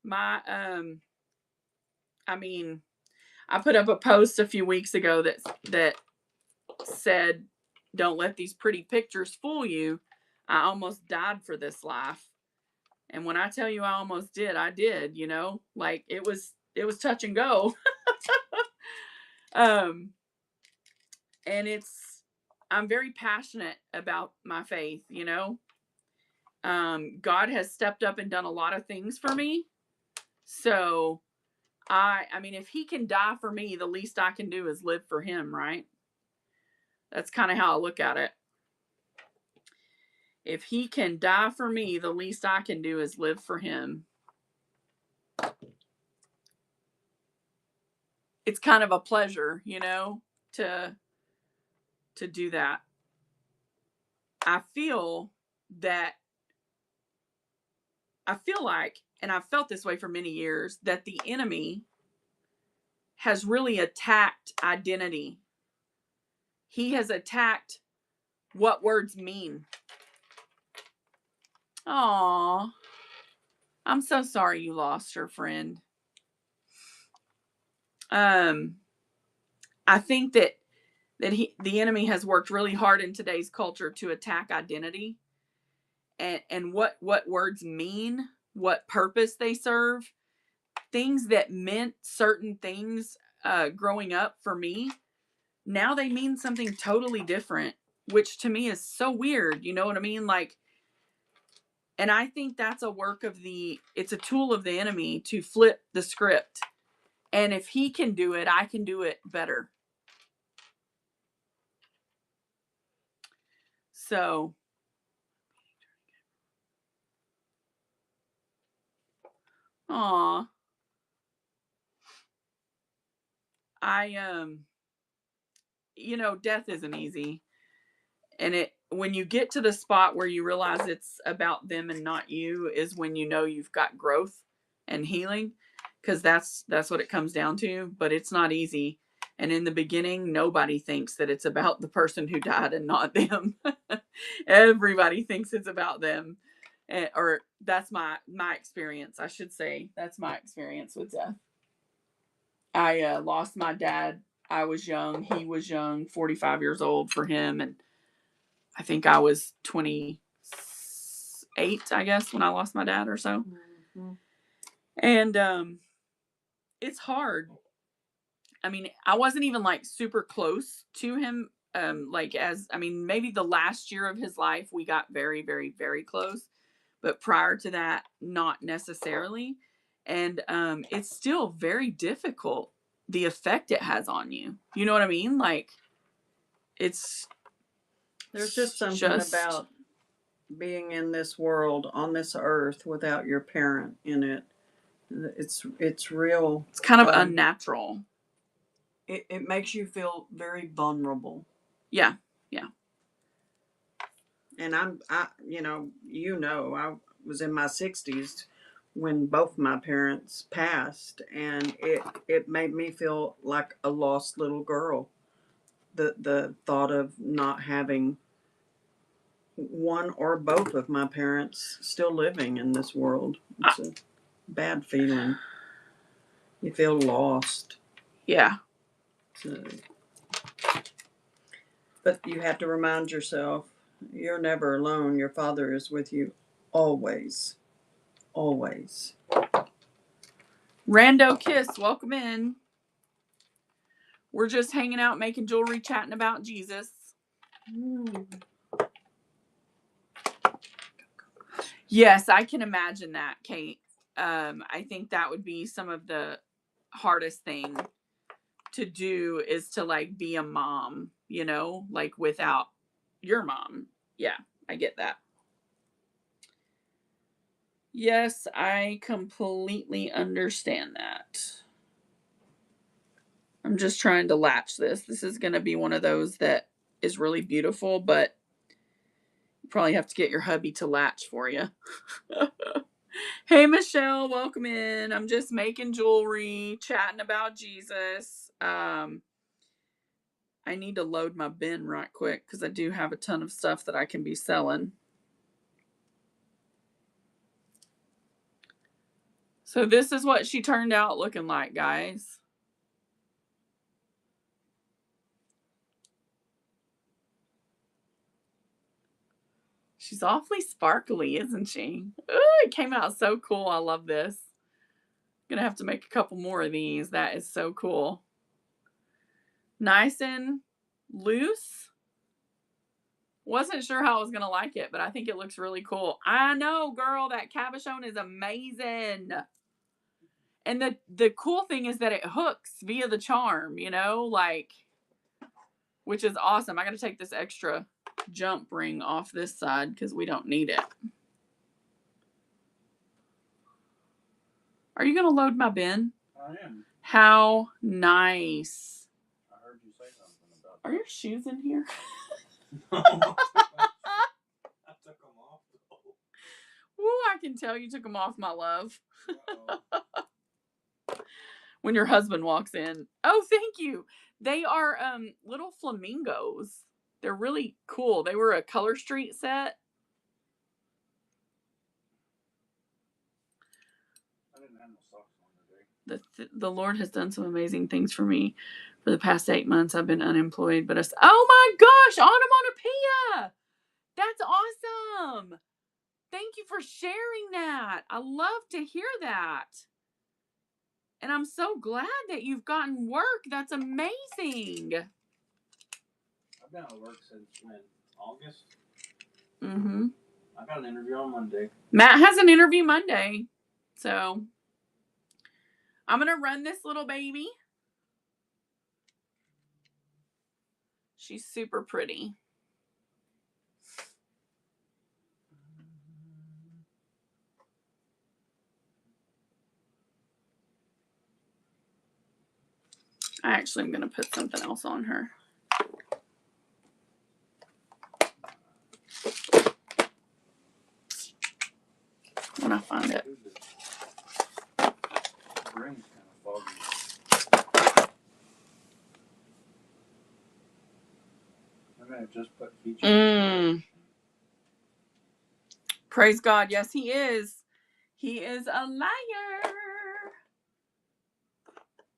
My I mean, I put up a post a few weeks ago that said, "Don't let these pretty pictures fool you. I almost died for this life." And when I tell you I almost did, I did, you know? Like it was touch and go. um and I'm very passionate about my faith, you know? God has stepped up and done a lot of things for me. So I mean, if he can die for me, the least I can do is live for him, right? That's kind of how I look at it. If he can die for me, the least I can do is live for him. It's kind of a pleasure, you know, to do that. I feel that I feel like, and I've felt this way for many years, that the enemy has really attacked identity. He has attacked what words mean. Aw, I'm so sorry you lost your friend. I think that the enemy has worked really hard in today's culture to attack identity and what words mean, what purpose they serve, things that meant certain things growing up for me. Now they mean something totally different, which to me is so weird. You know what I mean? Like, and I think that's a work of it's a tool of the enemy to flip the script. And if he can do it, I can do it better. So, aw, I you know, death isn't easy. And when you get to the spot where you realize it's about them and not you is when you know you've got growth and healing, because that's what it comes down to. But it's not easy, and in the beginning nobody thinks that it's about the person who died and not them. Everybody thinks it's about them, or that's my experience. I should say that's my experience with death. I lost my dad. I was young, he was young, 45 years old for him, and I think I was 28, I guess, when I lost my dad or so. Mm-hmm. And it's hard. I mean, I wasn't even like super close to him. Maybe the last year of his life, we got very, very, very close. But prior to that, not necessarily. And it's still very difficult, the effect it has on you. You know what I mean? Like, there's just something about being in this world, on this earth, without your parent in it. It's real. It's kind of unnatural. It makes you feel very vulnerable. Yeah, yeah. And I was in my 60s when both my parents passed, and it made me feel like a lost little girl. The thought of not having one or both of my parents still living in this world. It's a bad feeling. You feel lost. Yeah. But you have to remind yourself, you're never alone. Your Father is with you always. Always. Rando Kiss, welcome in. We're just hanging out, making jewelry, chatting about Jesus. Yes, I can imagine that, Kate. I think that would be some of the hardest thing to do is to like be a mom, you know, like without your mom. Yeah, I get that. Yes, I completely understand that. I'm just trying to latch this. This is going to be one of those that is really beautiful, but you probably have to get your hubby to latch for you. Hey, Michelle, welcome in. I'm just making jewelry, chatting about Jesus. I need to load my bin right quick because I do have a ton of stuff that I can be selling. So this is what she turned out looking like, guys. She's awfully sparkly, isn't she? Ooh, it came out so cool. I love this. Gonna have to make a couple more of these. That is so cool. Nice and loose. Wasn't sure how I was gonna like it, but I think it looks really cool. I know, girl, that cabochon is amazing. And the cool thing is that it hooks via the charm, you know, like, which is awesome. I gotta take this extra jump ring off this side because we don't need it. Are you gonna load my bin? I am. How nice. I heard you say something about Are your shoes in here? that. I took them off. Woo, I can tell you took them off, my love. When your husband walks in. Oh, thank you. They are little flamingos. They're really cool. They were a Color Street set. I didn't have no socks on today. The Lord has done some amazing things for me. For the past 8 months, I've been unemployed, but oh my gosh, onomatopoeia! That's awesome. Thank you for sharing that. I love to hear that. And I'm so glad that you've gotten work. That's amazing. I've been at work since when? August? Mm-hmm. I got an interview on Monday. Matt has an interview Monday. So I'm going to run this little baby. She's super pretty. I actually am going to put something else on her. When I find it. The brain's kind of foggy. I may have just put features. Praise God. Yes, he is. He is a liar.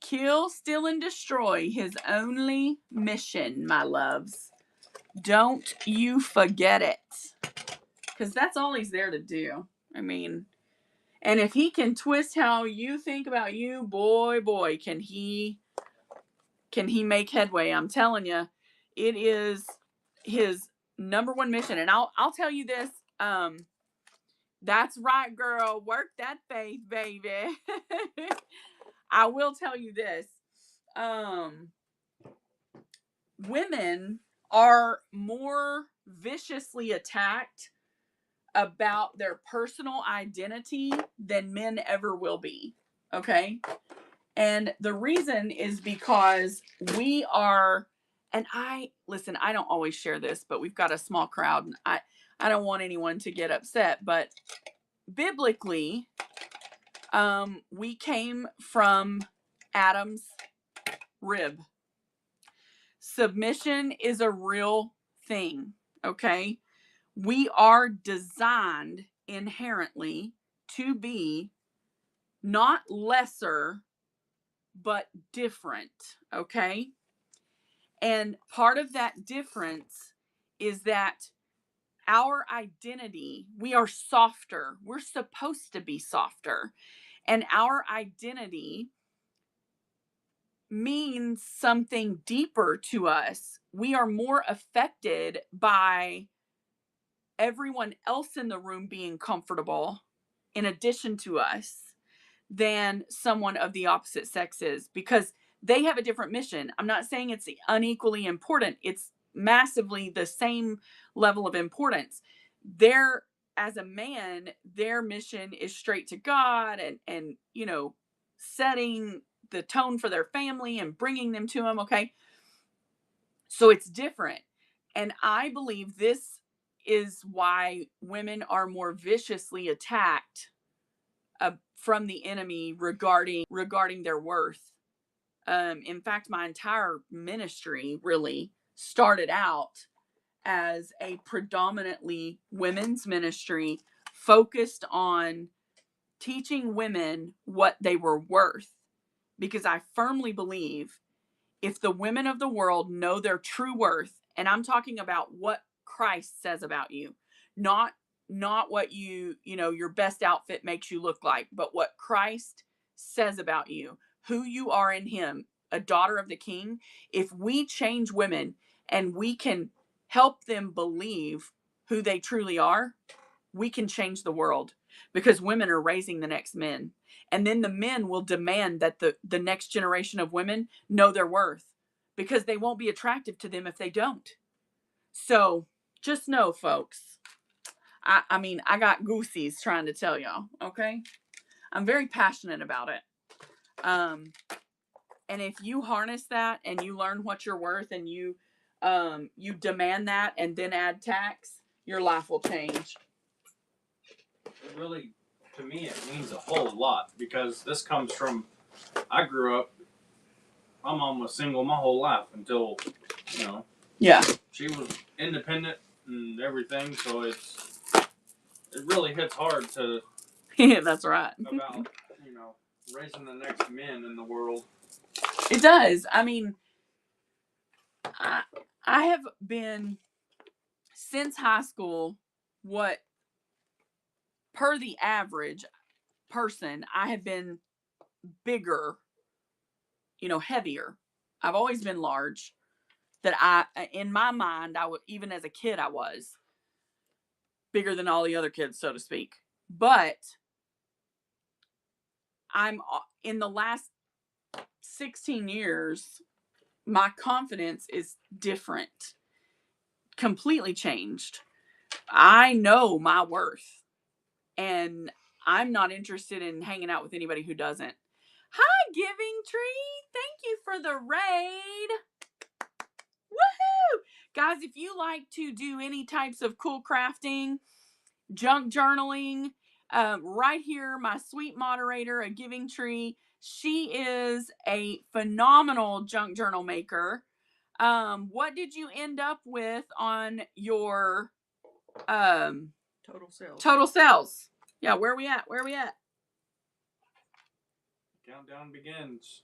Kill, steal, and destroy. His only mission, my loves. Don't you forget it. Because that's all he's there to do. I mean, and if he can twist how you think about you, boy, can he make headway. I'm telling you, it is his number one mission. And I'll tell you this, that's right, girl. Work that faith, baby. I will tell you this. Women are more viciously attacked about their personal identity than men ever will be. Okay? And the reason is because we are, and I don't always share this, but we've got a small crowd and I don't want anyone to get upset, but biblically, we came from Adam's rib. Submission is a real thing, okay? We are designed inherently to be not lesser, but different, okay? And part of that difference is that our identity, we are softer. We're supposed to be softer. And our identity means something deeper to us. We are more affected by everyone else in the room being comfortable in addition to us than someone of the opposite sex is, because they have a different mission. I'm not saying it's unequally important. It's massively the same level of importance. Their As a man, their mission is straight to God and setting the tone for their family and bringing them to him, okay? So it's different. And I believe this is why women are more viciously attacked from the enemy regarding their worth. In fact, my entire ministry really started out as a predominantly women's ministry focused on teaching women what they were worth, because I firmly believe if the women of the world know their true worth, and I'm talking about what Christ says about you, not what your best outfit makes you look like, but what Christ says about you, who you are in him, a daughter of the king. If we change women and we can help them believe who they truly are, we can change the world, because women are raising the next men. And then the men will demand that the next generation of women know their worth, because they won't be attractive to them if they don't. So just know, folks, I mean, I got goosies trying to tell y'all, okay? I'm very passionate about it. And if you harness that and you learn what you're worth and you demand that and then add tax, your life will change. It really, to me, it means a whole lot, because this comes from, I grew up, my mom was single my whole life until, Yeah. she was independent and everything, so it really hits hard to, That's right. about, raising the next men in the world. It does. I mean, I have been, since high school, what, per the average person, I have been bigger, heavier. I've always been large. In my mind, even as a kid, I was bigger than all the other kids, so to speak. But in the last 16 years, my confidence is different, completely changed. I know my worth, and I'm not interested in hanging out with anybody who doesn't. Hi, Giving Tree. Thank you for the raid. Woohoo! Guys, if you like to do any types of cool crafting, junk journaling, right here, my sweet moderator, a Giving Tree, she is a phenomenal junk journal maker. What did you end up with on your Total sales. total sales? Yeah, where are we at? Countdown begins.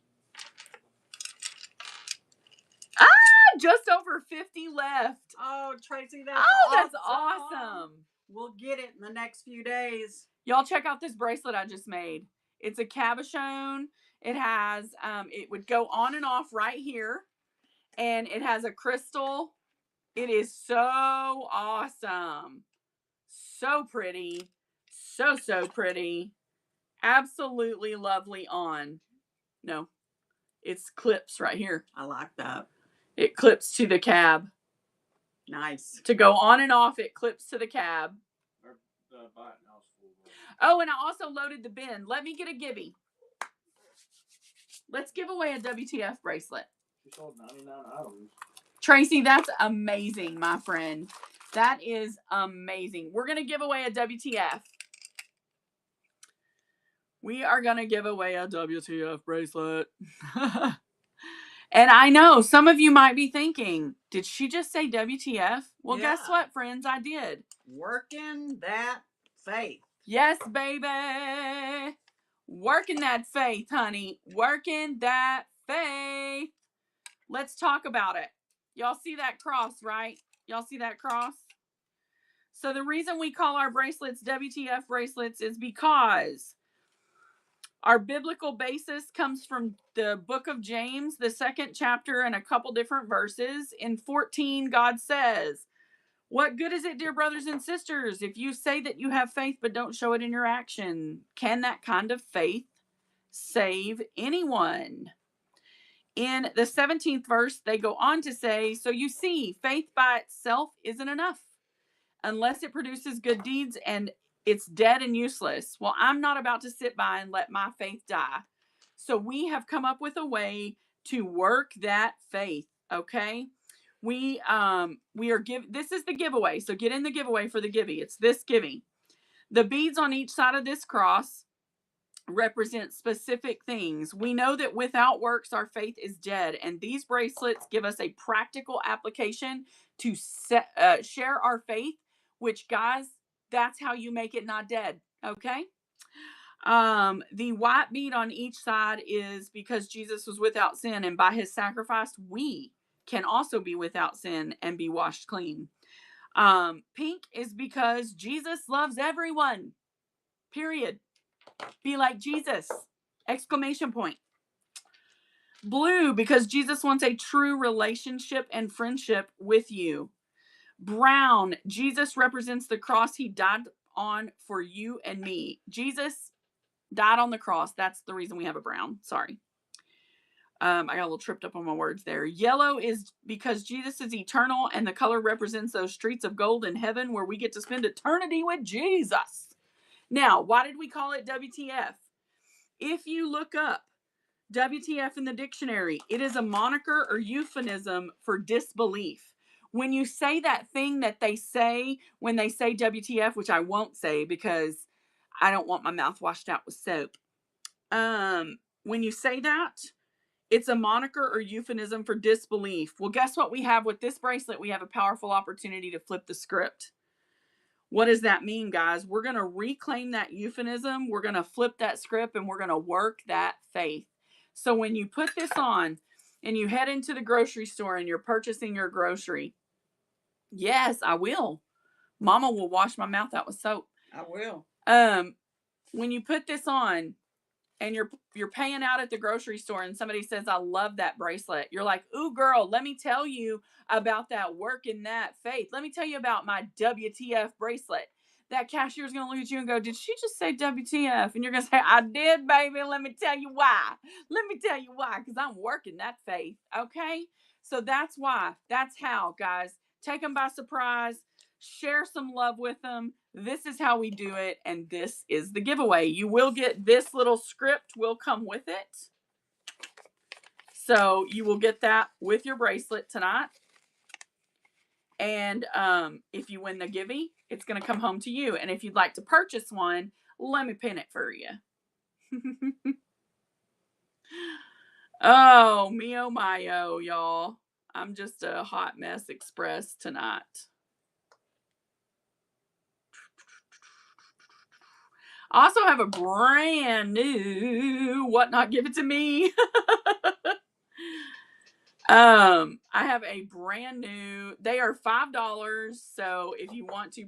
Just over 50 left. Oh, Tracy, that's that's awesome. We'll get it in the next few days. Y'all check out this bracelet I just made. It's a cabochon. It has, it would go on and off right here. And it has a crystal. It is so awesome. So pretty. So pretty. Absolutely lovely on. No, it's clips right here. I like that. It clips to the cab. Nice. To go on and off, it clips to the cab. Oh, and I also loaded the bin. Let me get a gibby. Let's give away a WTF bracelet. She sold 99 items. Tracy, that's amazing, my friend. That is amazing. We're going to give away a WTF. We are going to give away a WTF bracelet. And I know some of you might be thinking, did she just say WTF? Well, Yeah. Guess what, friends? I did. Working that faith. Yes, baby. Working that faith, honey. Working that faith. Let's talk about it. Y'all see that cross, right? Y'all see that cross? So the reason we call our bracelets WTF bracelets is because Our biblical basis comes from the book of James, the 2nd chapter, and a couple different verses. In 14, God says, "What good is it, dear brothers and sisters, if you say that you have faith but don't show it in your action? Can that kind of faith save anyone?" In the 17th verse, they go on to say, "So you see, faith by itself isn't enough unless it produces good deeds, and it's dead and useless." Well, I'm not about to sit by and let my faith die. So we have come up with a way to work that faith, okay? We are this is the giveaway. So get in the giveaway for the givey. It's this givey. The beads on each side of this cross represent specific things. We know that without works, our faith is dead. And these bracelets give us a practical application to share our faith, which, guys, that's how you make it not dead. Okay. The white bead on each side is because Jesus was without sin, and by his sacrifice, we can also be without sin and be washed clean. Pink is because Jesus loves everyone. Period. Be like Jesus! Exclamation point. Blue, because Jesus wants a true relationship and friendship with you. Brown, Jesus represents the cross he died on for you and me. Jesus died on the cross. That's the reason we have a brown. Sorry. I got a little tripped up on my words there. Yellow is because Jesus is eternal, and the color represents those streets of gold in heaven where we get to spend eternity with Jesus. Now, why did we call it WTF? If you look up WTF in the dictionary, it is a moniker or euphemism for disbelief. When you say that thing that they say when they say WTF, which I won't say because I don't want my mouth washed out with soap. When you say that, it's a moniker or euphemism for disbelief. Well, guess what we have with this bracelet? We have a powerful opportunity to flip the script. What does that mean, guys? We're going to reclaim that euphemism. We're going to flip that script, and we're going to work that faith. So when you put this on and you head into the grocery store and you're purchasing your grocery, yes, I will. Mama will wash my mouth out with soap. I will. When you put this on and you're paying out at the grocery store and somebody says, "I love that bracelet," you're like, "Ooh, girl, let me tell you about that work in that faith. Let me tell you about my WTF bracelet." That cashier's going to look at you and go, "Did she just say WTF?" And you're going to say, "I did, baby. Let me tell you why. Let me tell you why, because I'm working that faith." Okay? So that's why. That's how, guys. Take them by surprise. Share some love with them. This is how we do it, and this is the giveaway. You will get this little script will come with it. So you will get that with your bracelet tonight. And if you win the givey, it's going to come home to you. And if you'd like to purchase one, let me pin it for you. Oh, me oh my oh, y'all. I'm just a hot mess express tonight. I also have a brand new What Not Give It To Me. I have a brand new, they are $5. So if you want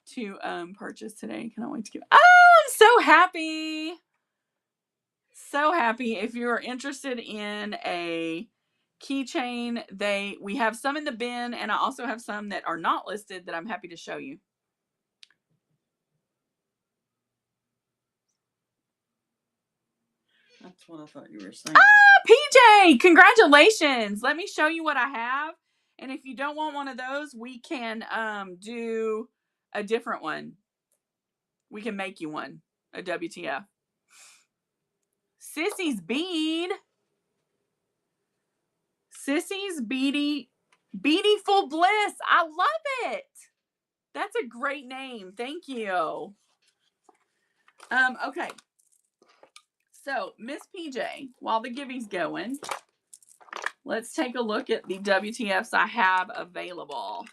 to purchase today, cannot wait to give. Oh, I'm so happy. So happy. If you're interested in a keychain, we have some in the bin, and I also have some that are not listed that I'm happy to show you. That's what I thought you were saying. PJ, congratulations. Let me show you what I have. And if you don't want one of those, we can do a different one. We can make you one, a WTF. Sissy's bead. Sissy's Beadiful Bliss. I love it. That's a great name. Thank you. Okay. So, Miss PJ, while the givey's going, let's take a look at the WTFs I have available.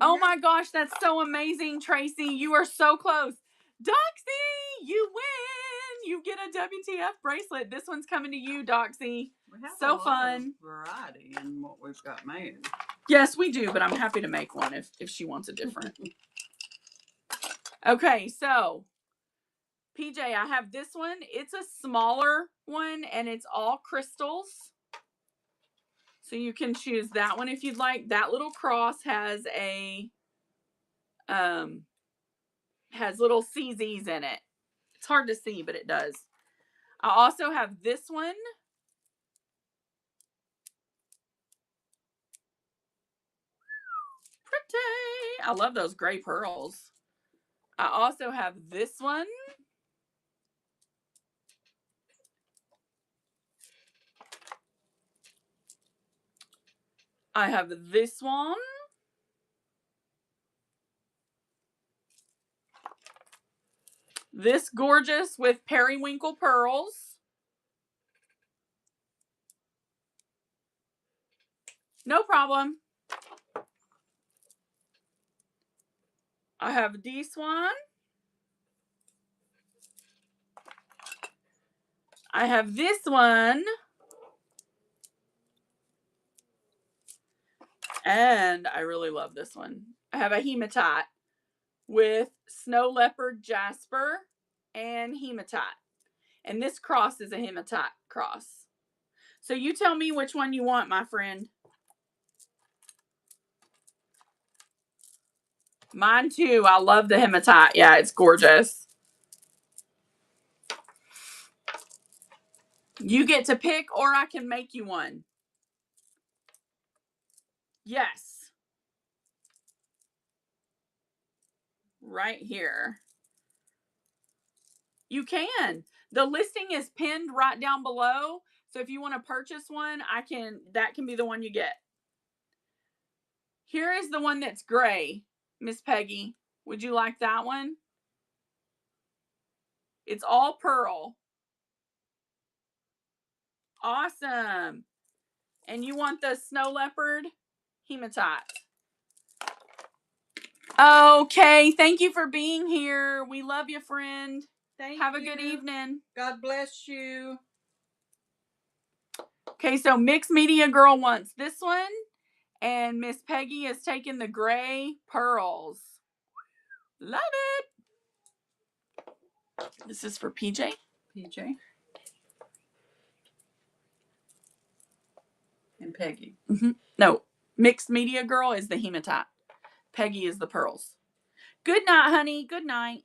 Oh my gosh, that's so amazing, Tracy. You are so close. Doxy, you win. You get a WTF bracelet. This one's coming to you, Doxy. We have so a lot fun. of variety in what we've got made. Yes, we do, but I'm happy to make one if she wants a different. Okay, so PJ, I have this one. It's a smaller one and it's all crystals. So you can choose that one if you'd like. That little cross has little CZs in it. It's hard to see, but it does. I also have this one. Pretty. I love those gray pearls. I also have this one. I have this one. This gorgeous with periwinkle pearls. No problem. I have this one. I have this one. And I really love this one. I have a hematite with snow leopard jasper and hematite. And this cross is a hematite cross. So you tell me which one you want, my friend. Mine too. I love the hematite. Yeah, it's gorgeous. You get to pick, or I can make you one. Yes. Right here. You can. The listing is pinned right down below. So if you want to purchase one, that can be the one you get. Here is the one that's gray, Miss Peggy. Would you like that one? It's all pearl. Awesome. And you want the snow leopard hematite. Okay. Thank you for being here. We love you, friend. Have a good evening. God bless you. Okay, so Mixed Media Girl wants this one. And Miss Peggy is taking the gray pearls. Love it. This is for PJ. PJ. And Peggy. Mm-hmm. No, Mixed Media Girl is the hematite. Peggy is the pearls. Good night, honey. Good night.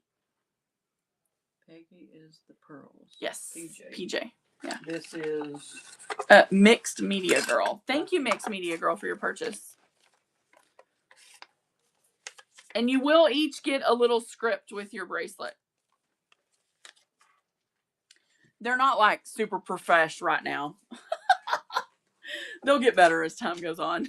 Peggy is the pearls. Yes. PJ. PJ. Yeah. This is Mixed Media Girl. Thank you, Mixed Media Girl, for your purchase. And you will each get a little script with your bracelet. They're not like super profesh right now. They'll get better as time goes on.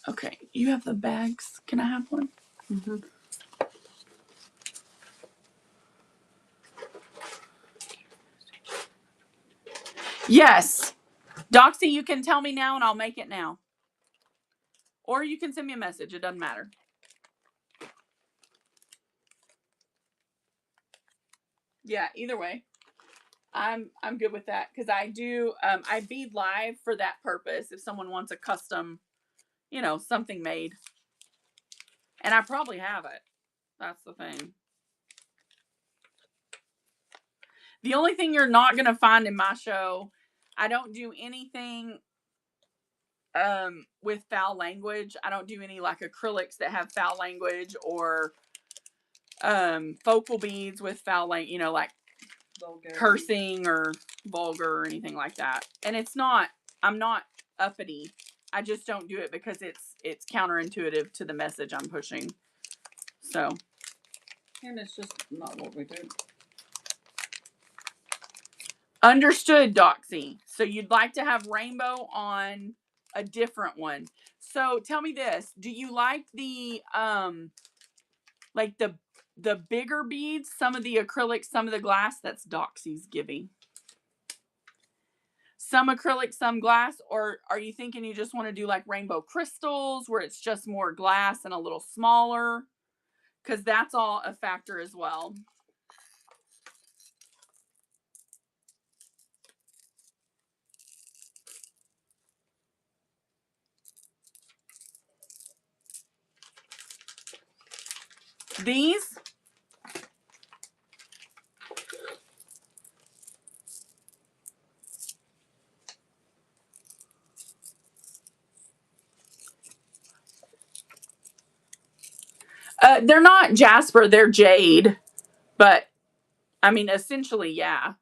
Okay, you have the bags. Can I have one? mm-hmm. Yes. Doxy, you can tell me now and I'll make it now. Or you can send me a message. It doesn't matter. Yeah, either way. I'm good with that because I do I bead live for that purpose if someone wants a custom, something made. And I probably have it. That's the thing. The only thing you're not going to find in my show, I don't do anything with foul language. I don't do any like acrylics that have foul language or focal beads with foul language, like vulgarity. Cursing or vulgar or anything like that. And I'm not uppity. I just don't do it because it's counterintuitive to the message I'm pushing. So. And it's just not what we do. Understood, Doxy. So you'd like to have rainbow on a different one. So tell me this. Do you like the the bigger beads, some of the acrylic, some of the glass? That's Doxy's giving. Some acrylic, some glass, or are you thinking you just want to do like rainbow crystals where it's just more glass and a little smaller? because that's all a factor as well. These, they're not jasper, they're jade. But, I mean, essentially, yeah.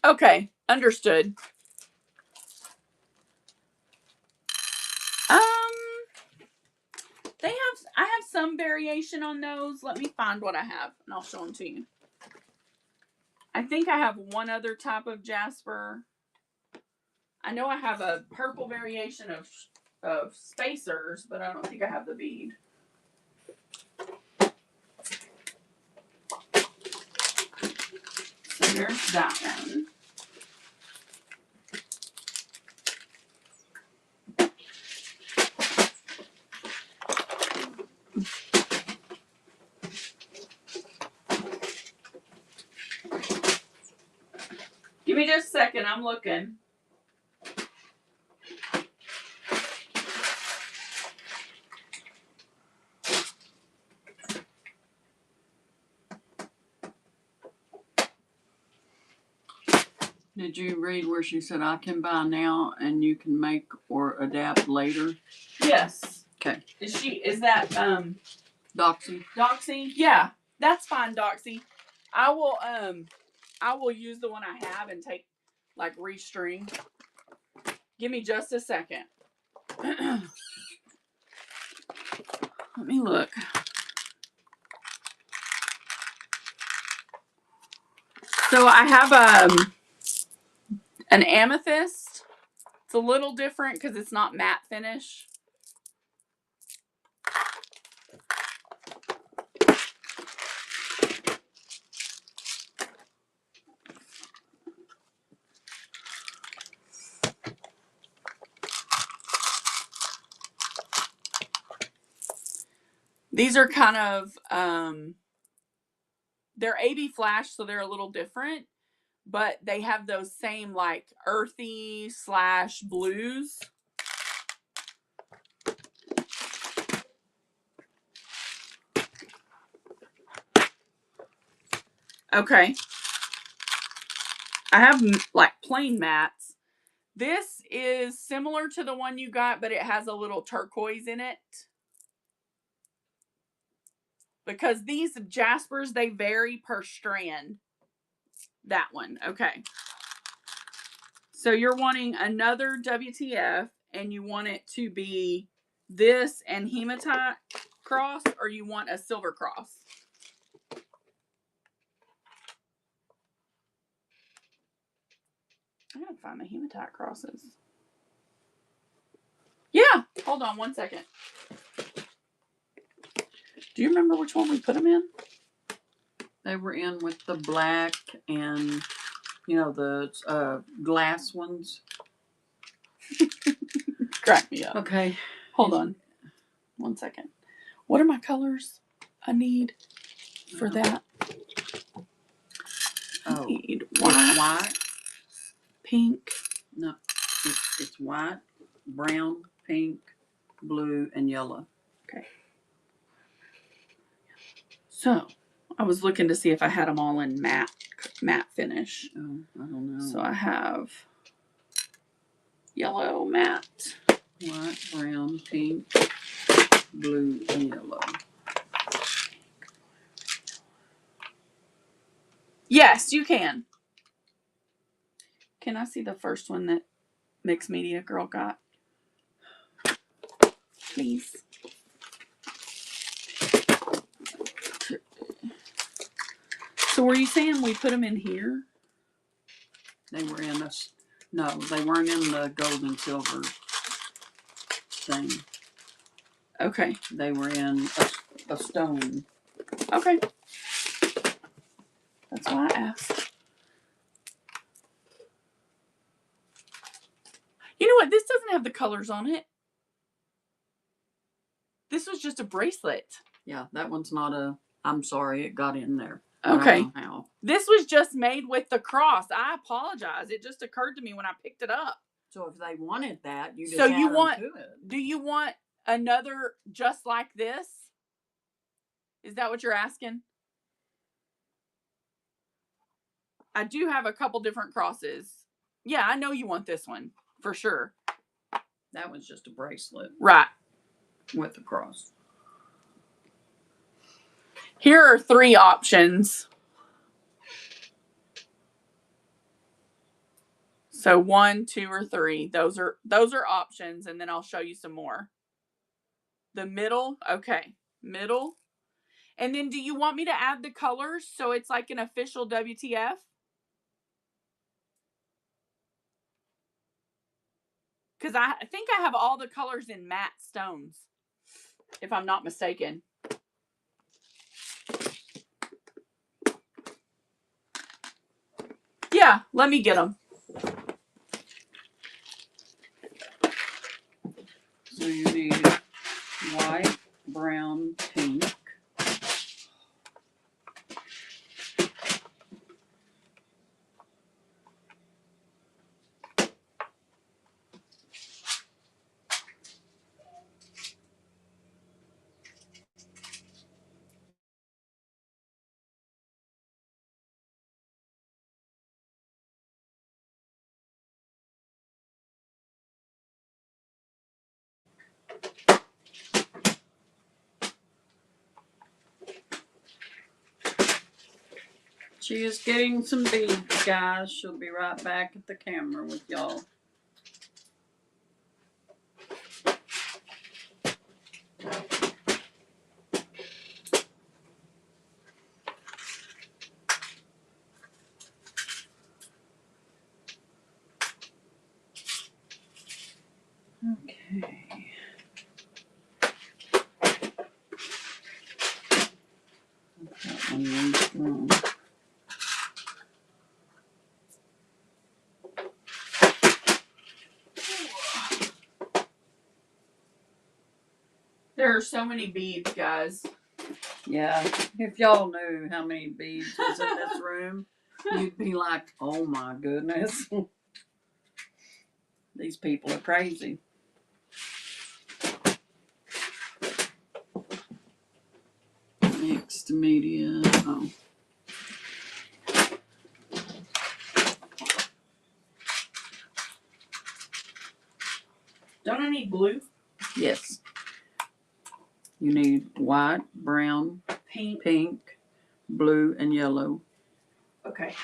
Okay, understood. Um, I have some variation on those. Let me find what I have, and I'll show them to you. I think I have one other type of jasper. I know I have a purple variation of spacers, but I don't think I have the bead. So there's that one. Give me just a second, I'm looking. Did you read where she said I can buy now and you can make or adapt later? Yes. Okay. Is that Doxy? Doxy? Yeah, that's fine, Doxy. I will use the one I have and take like restring. Give me just a second. Let me look. So I have an amethyst. It's a little different because it's not matte finish. These are kind of they're AB flash, so they're a little different, but they have those same like earthy / blues. Okay. I have like plain mats. This is similar to the one you got, but it has a little turquoise in it. Because these jaspers, they vary per strand. That one. Okay. So you're wanting another WTF, and you want it to be this and hematite cross, or you want a silver cross? I gotta find my hematite crosses. Yeah, hold on one second. Do you remember which one we put them in? They were in with the black and, you know, the glass ones. Crack me up. Okay. Hold on. 1 second. What are my colors I need for that? Oh, I need white, pink. No, it's white, brown, pink, blue, and yellow. Okay. So, I was looking to see if I had them all in matte finish. Oh, I don't know. So I have yellow matte, white, brown, pink, blue, and yellow. Yes, you can. Can I see the first one that Mixed Media Girl got? Please. So were you saying we put them in here? They were in a... No, they weren't in the gold and silver thing. Okay. They were in a stone. Okay. That's why I asked. You know what? This doesn't have the colors on it. This was just a bracelet. Yeah, that one's not a. I'm sorry, it got in there. Okay. I don't know how. This was just made with the cross. I apologize. It just occurred to me when I picked it up. So if they wanted that, you just So add you them want? to it. Do you want another just like this? Is that what you're asking? I do have a couple different crosses. Yeah, I know you want this one for sure. That was just a bracelet Right. with the cross. Here are 3 options. So 1, 2, or 3. Those are options, and then I'll show you some more. The middle, okay. Middle. And then do you want me to add the colors so it's like an official WTF? Because I think I have all the colors in matte stones, if I'm not mistaken. Yeah, let me get them. So you need white, brown, pink. She is getting some beads, guys. She'll be right back at the camera with y'all. Okay. That one was wrong. There are so many beads, guys. Yeah, if y'all knew how many beads was in this room, you'd be like, oh my goodness. These people are crazy. Mixed media. Oh. Don't I need blue? Yes. You need white, brown, pink, blue, and yellow. Okay.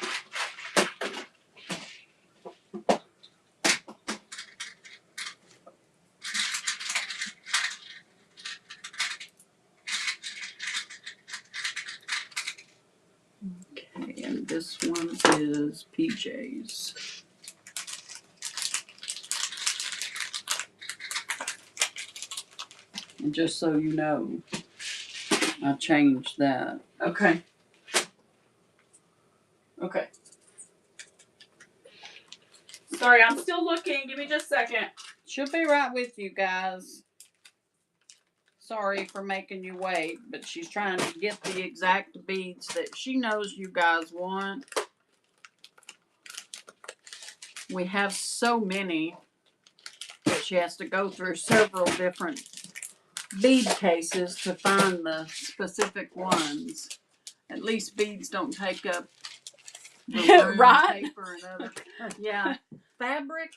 Okay, and this one is PJ's. And just so you know, I changed that. Okay. Okay. Sorry, I'm still looking. Give me just a second. She'll be right with you guys. Sorry for making you wait, but she's trying to get the exact beads that she knows you guys want. We have so many that she has to go through several different bead cases to find the specific ones. At least beads don't take up the room, Right? paper, and other. Yeah, fabric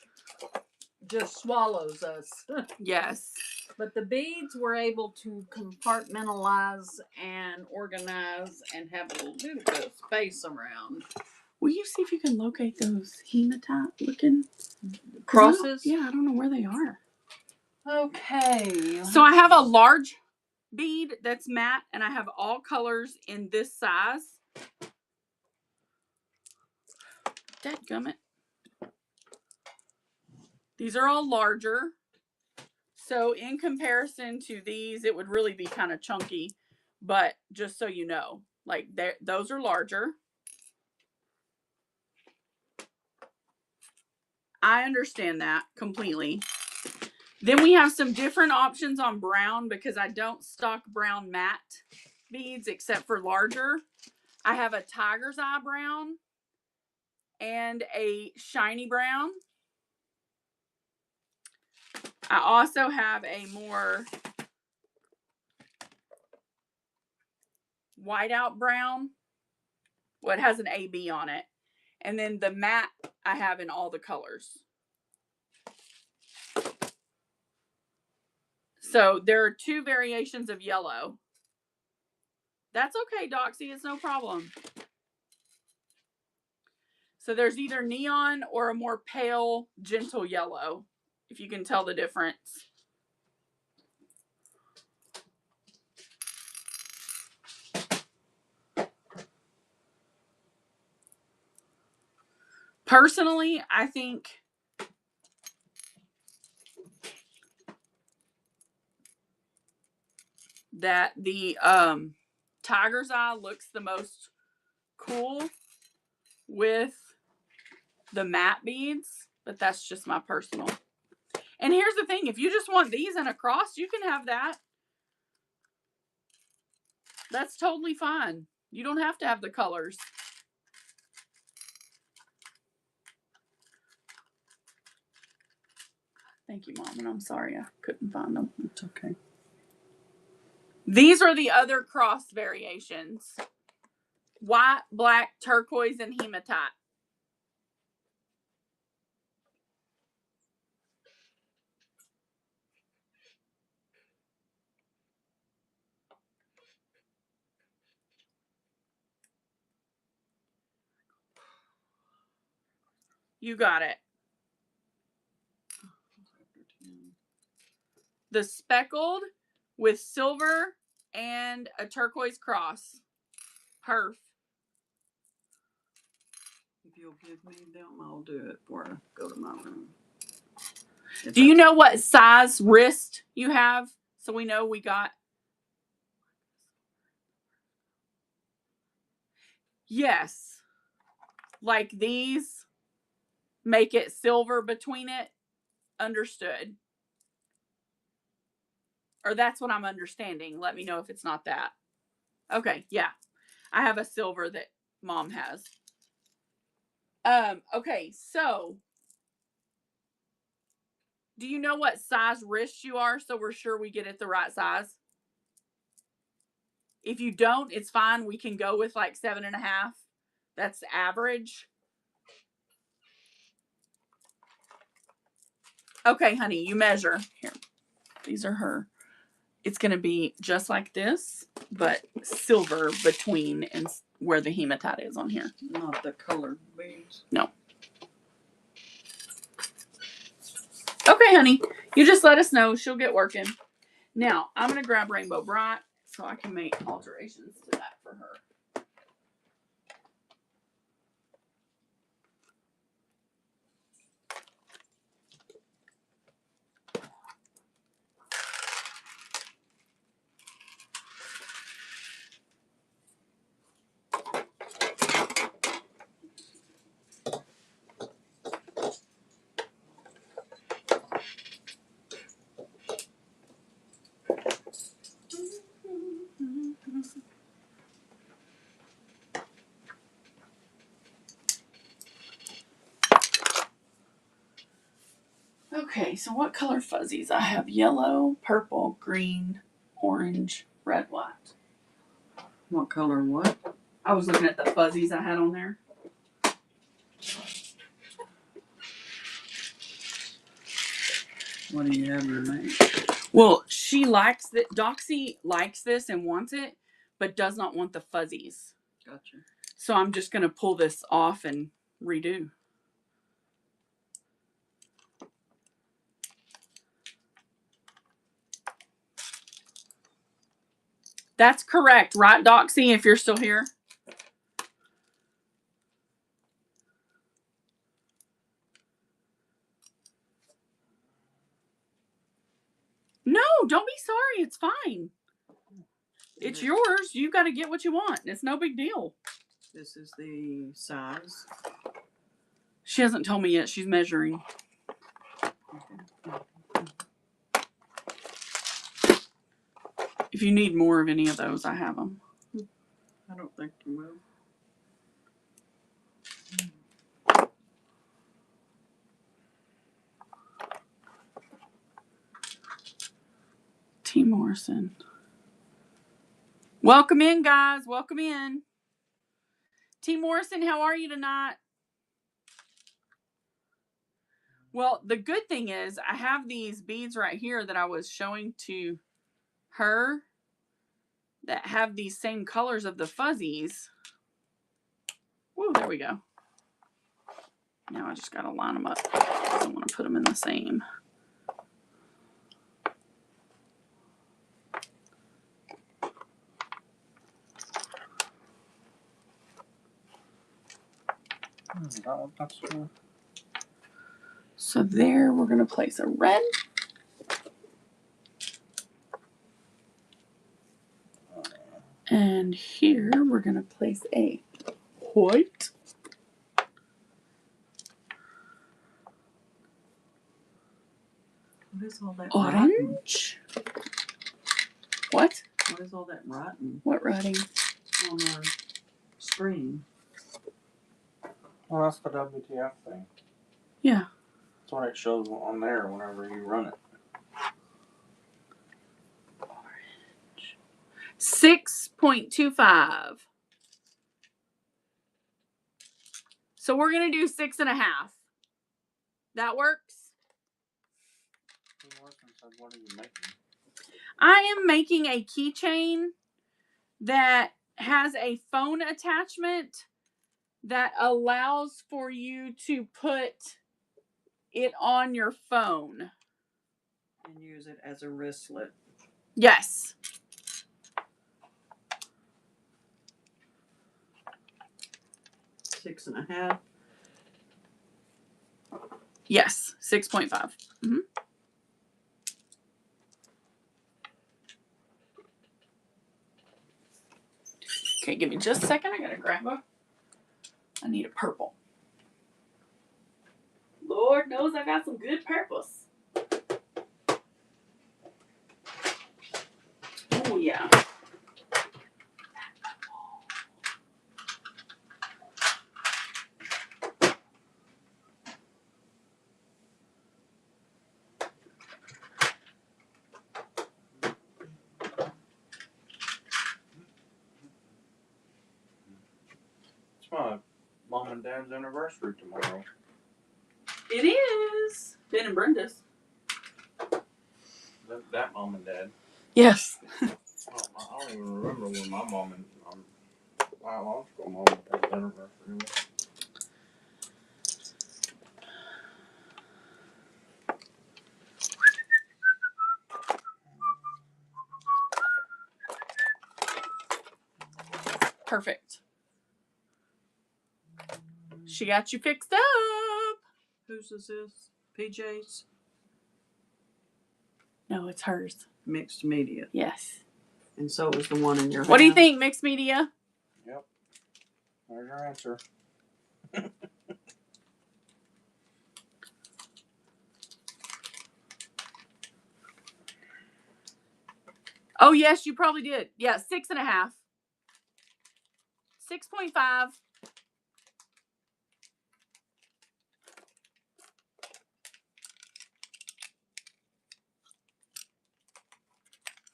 just swallows us. Yes. But the beads were able to compartmentalize and organize and have a little bit of space around. Will you see if you can locate those hematite looking Crosses? Yeah, I don't know where they are. Okay. So I have a large bead that's matte, and I have all colors in this size. Dadgummit. These are all larger. So in comparison to these, it would really be kind of chunky But just so you know, like those are larger. I understand that completely. Then we have some different options on brown because I don't stock brown matte beads except for larger. I have a tiger's eye brown and a shiny brown. I also have a more whiteout brown. Well, it has an AB on it. And then the matte I have in all the colors. So there are 2 variations of yellow. That's okay, Doxy. It's no problem. So there's either neon or a more pale, gentle yellow, if you can tell the difference. Personally, I think that the tiger's eye looks the most cool with the matte beads, but that's just my personal. And here's the thing, if you just want these in a cross, you can have that. That's totally fine. You don't have to have the colors. Thank you, Mom, and I'm sorry I couldn't find them. It's okay. These are the other cross variations. White, black, turquoise, and hematite. You got it. The speckled with silver and a turquoise cross. Perf. If you'll give me them, I'll do it before I go to my room. Do you know what size wrist you have? So we know we got. Yes. Like these make it silver between it. Understood. Or that's what I'm understanding. Let me know if it's not that. Okay, yeah. I have a silver that Mom has. Okay, so do you know what size wrist you are so we're sure we get it the right size? If you don't, it's fine. We can go with like 7.5. That's average. Okay, honey, you measure. Here, these are her. It's going to be just like this, but silver between and where the hematite is on here. Not the colored beads. No. Okay, honey. You just let us know. She'll get working. Now, I'm going to grab Rainbow Bright so I can make alterations to that for her. Okay, so what color fuzzies? I have yellow, purple, green, orange, red, white. What color what? I was looking at the fuzzies I had on there. What do you have in make? Well, she likes that. Doxy likes this and wants it, but does not want the fuzzies. Gotcha. So I'm just going to pull this off and redo. That's correct, right, Doxy, if you're still here? No, don't be sorry. It's fine. It's yours. You got to get what you want. It's no big deal. This is the size. She hasn't told me yet. She's measuring. If you need more of any of those, I have them. I don't think you will. T. Morrison. Welcome in, guys. Welcome in. T. Morrison, how are you tonight? Well, the good thing is I have these beads right here that I was showing to her that have these same colors of the fuzzies. Woo, there we go. Now I just got to line them up. I don't want to put them in the same. So there, we're going to place a red. And here, we're going to place a white. What is all that Orange. What? What is all that writing What writing? on our screen? Well, that's the WTF thing. Yeah. That's what it shows on there whenever you run it. 6.25. So we're going to do 6.5. That works? What are you making? I am making a keychain that has a phone attachment that allows for you to put it on your phone. And use it as a wristlet. Yes. Six and a half. Yes. 6.5. Mm-hmm. Okay, give me just a second. I gotta grab I need a purple. Lord knows I got some good purples. Oh, yeah. It's my mom and dad's anniversary tomorrow. It is. Ben and Brenda's. That mom and dad. Yes. I don't even remember when my mom and biological mom and dad's anniversary was. Perfect. She got you fixed up. Whose is this? PJ's? No, it's hers. Mixed media. Yes. And so is the one in your What do you hand. think, mixed media? Yep. There's your answer. Oh, yes, you probably did. Yeah, 6.5. 6.5.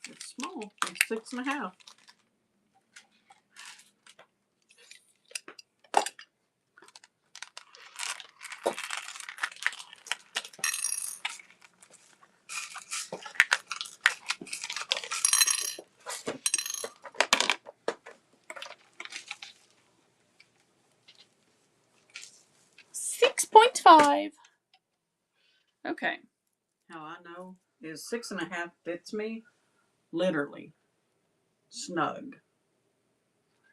It's small. It's 6.5. $6.5. Okay. How I know is 6.5 fits me literally snug.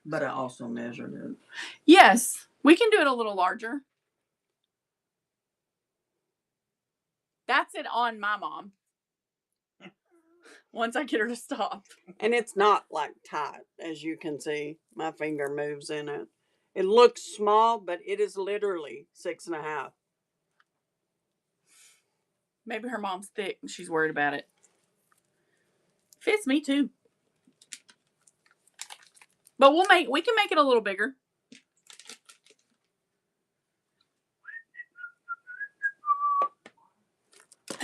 But I also measured it. Yes, we can do it a little larger. That's it on my mom. once I get her to stop. And it's not like tight, as you can see. My finger moves in it. It looks small, but it is literally 6.5. Maybe her mom's thick and she's worried about it. Fits me too. But we can make it a little bigger.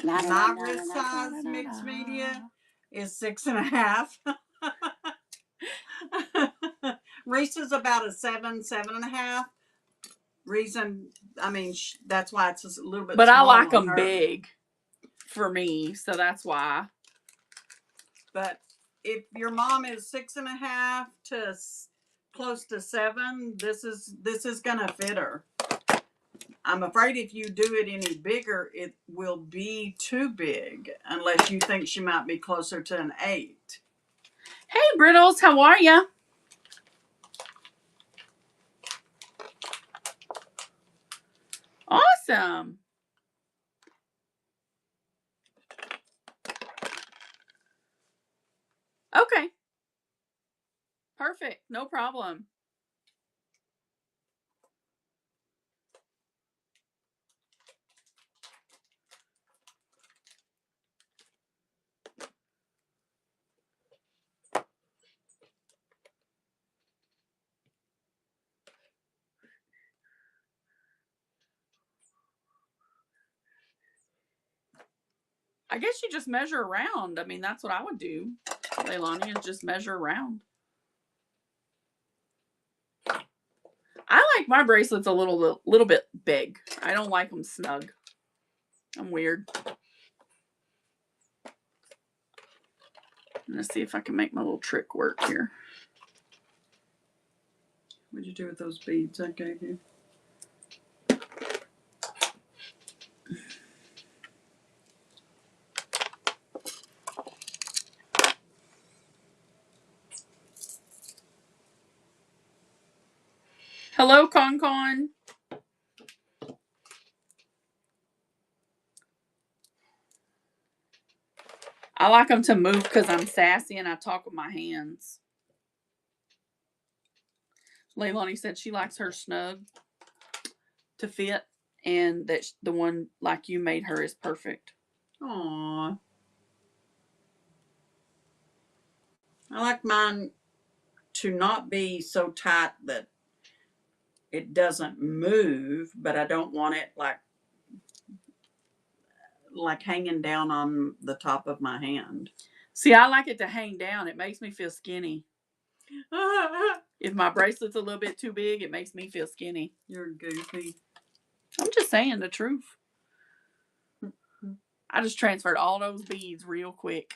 My wrist size mixed media is 6.5. Reese's about a 7.5. That's why it's a little bit. But I small like on them her. big for me, so that's why. But if your mom is 6.5 to close to 7, this is gonna fit her. I'm afraid if you do it any bigger, it will be too big, unless you think she might be closer to an 8. Hey, Brittles, how are ya? Awesome. Okay. Perfect. No problem. I guess you just measure around. I mean, that's what I would do, Leilani, is just measure around. I like my bracelets a little bit big. I don't like them snug. I'm weird. Let's see if I can make my little trick work here. What'd you do with those beads I gave you? Hello, Con. I like them to move because I'm sassy and I talk with my hands. Leilani said she likes her snug to fit, and that the one like you made her is perfect. Aww. I like mine to not be so tight that it doesn't move, but I don't want it like hanging down on the top of my hand. See, I like it to hang down. It makes me feel skinny. If my bracelet's a little bit too big, it makes me feel skinny. You're goofy. I'm just saying the truth. I just transferred all those beads real quick.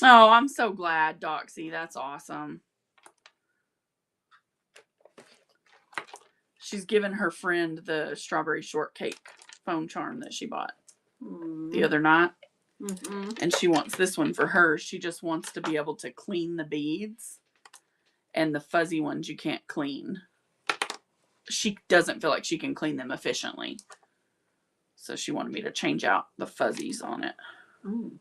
Oh, I'm so glad, Doxy. That's awesome. She's given her friend the strawberry shortcake phone charm that she bought the other night. Mm-hmm. And she wants this one for her. She just wants to be able to clean the beads, and the fuzzy ones you can't clean. She doesn't feel like she can clean them efficiently. So she wanted me to change out the fuzzies on it. Mm.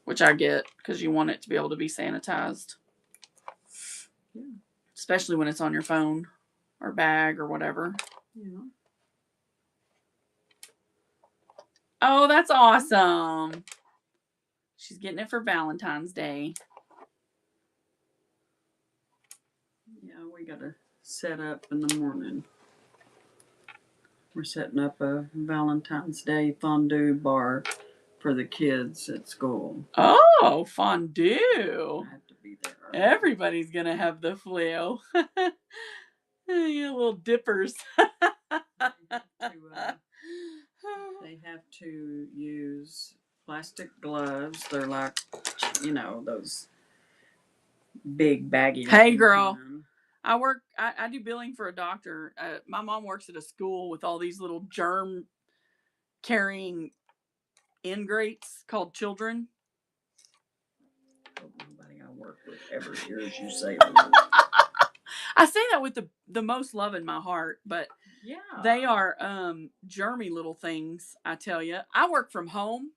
Which I get, because you want it to be able to be sanitized. Yeah. Especially when it's on your phone or bag or whatever. Yeah. Oh, that's awesome. She's getting it for Valentine's Day. Yeah, we got to set up in the morning. We're setting up a Valentine's Day fondue bar for the kids at school. Oh, fondue. I have to be there. Everybody's going to have the flail. You little dippers. They have to use plastic gloves. They're like, those big baggy. Hey, girl. I do billing for a doctor. My mom works at a school with all these little germ carrying ingrates called children. Hope nobody I work with ever hears you say that. I say that with the most love in my heart, but Yeah. they are germy little things, I tell you. I work from home.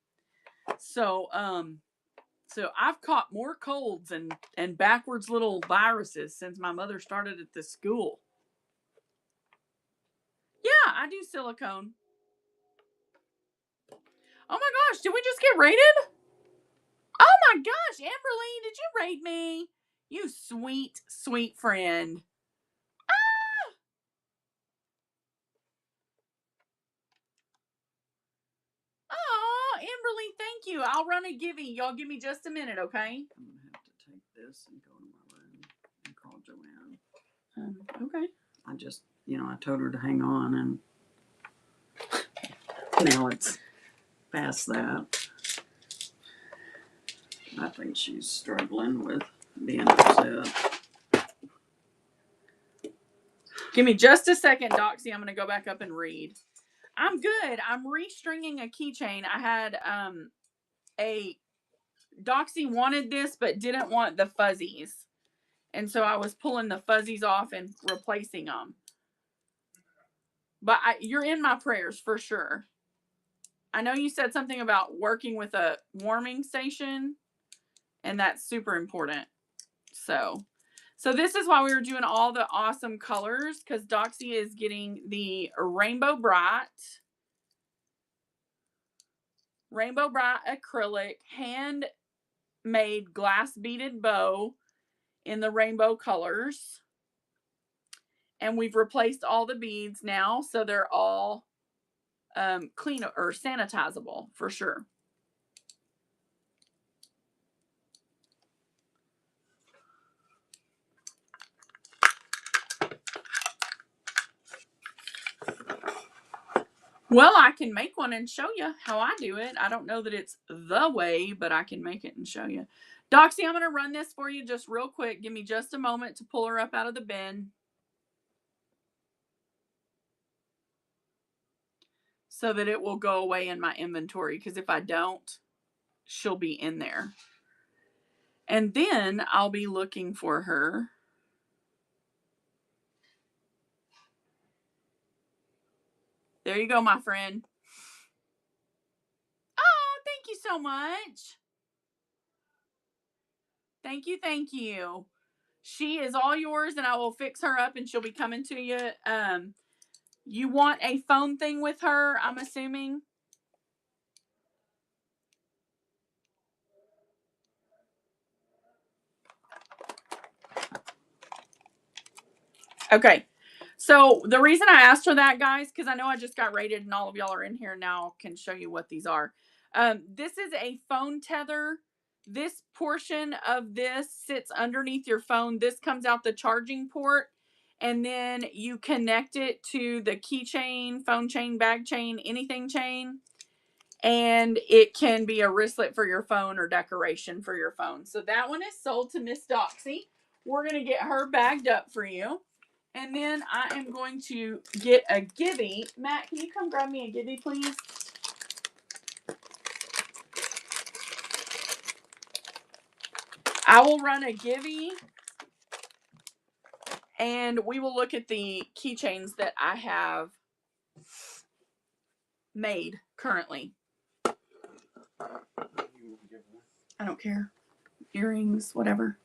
So I've caught more colds and backwards little viruses since my mother started at this school. Yeah, I do silicone. Oh my gosh, did we just get rated? Oh my gosh, Amberly, did you rate me? You sweet, sweet friend. Ah! Oh, Amberly, thank you. I'll run a givey. Y'all give me just a minute, okay? I'm going to have to take this and go to my room and call Joanne. Okay. I just, I told her to hang on, and now it's past that. I think she's struggling with being upset. Give me just a second, Doxy. I'm going to go back up and read. I'm good. I'm restringing a keychain. I had a Doxy wanted this but didn't want the fuzzies. And so I was pulling the fuzzies off and replacing them. But you're in my prayers for sure. I know you said something about working with a warming station, and that's super important. So this is why we were doing all the awesome colors, because Doxy is getting the Rainbow Bright acrylic handmade glass beaded bow in the rainbow colors. And we've replaced all the beads now, so they're all clean or sanitizable for sure. Well, I can make one and show you how I do it. I don't know that it's the way, but I can make it and show you. Doxy, I'm going to run this for you just real quick. Give me just a moment to pull her up out of the bin. So that it will go away in my inventory, because if I don't, she'll be in there. And then I'll be looking for her. There you go, my friend. Oh, thank you so much. Thank you, thank you. She is all yours, and I will fix her up, and she'll be coming to you. You want a phone thing with her, I'm assuming? Okay. So the reason I asked her that, guys, because I know I just got rated and all of y'all are in here now, can show you what these are. This is a phone tether. This portion of this sits underneath your phone. This comes out the charging port, and then you connect it to the keychain, phone chain, bag chain, anything chain. And it can be a wristlet for your phone or decoration for your phone. So that one is sold to Miss Doxy. We're going to get her bagged up for you. And then I am going to get a givey. Matt, can you come grab me a givey, please? I will run a givey. And we will look at the keychains that I have made currently. I don't care. Earrings, whatever.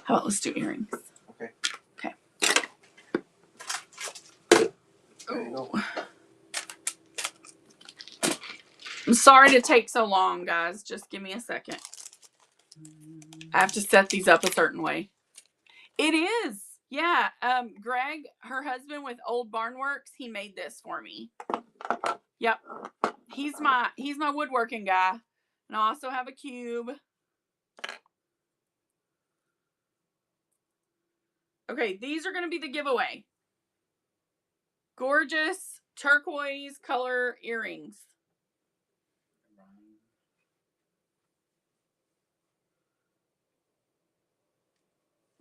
How about let's do earrings? Okay. Okay. There you go. I'm sorry to take so long, guys. Just give me a second. I have to set these up a certain way. It is. Yeah. Greg, her husband with Old Barnworks, he made this for me. Yep. He's my woodworking guy. And I also have a cube. Okay, these are going to be the giveaway. Gorgeous turquoise color earrings.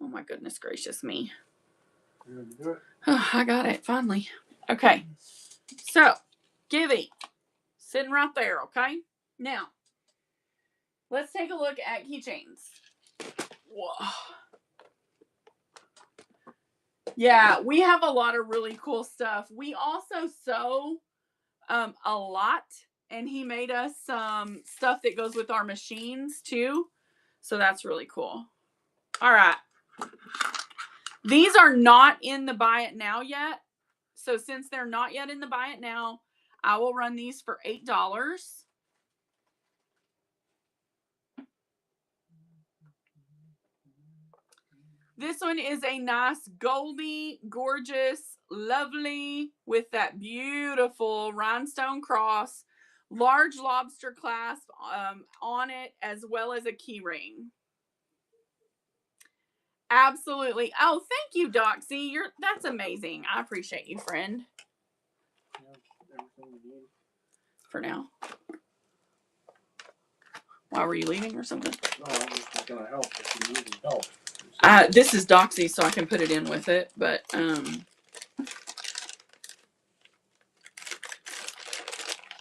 Oh my goodness gracious me. You ready to do it? I got it finally. Okay. So, Givy, sitting right there, okay? Now, let's take a look at keychains. Whoa. Yeah, we have a lot of really cool stuff. We also sew a lot, and he made us some stuff that goes with our machines too. So that's really cool. All right. These are not in the buy it now yet. So since they're not yet in the buy it now, I will run these for $8. This one is a nice goldy, gorgeous, lovely, with that beautiful rhinestone cross, large lobster clasp on it, as well as a key ring. Absolutely. Oh, thank you, Doxy. That's amazing. I appreciate you, friend. For now. Why were you leaving or something? No, I'm just gonna help if you need help. This is Doxy, so I can put it in with it, but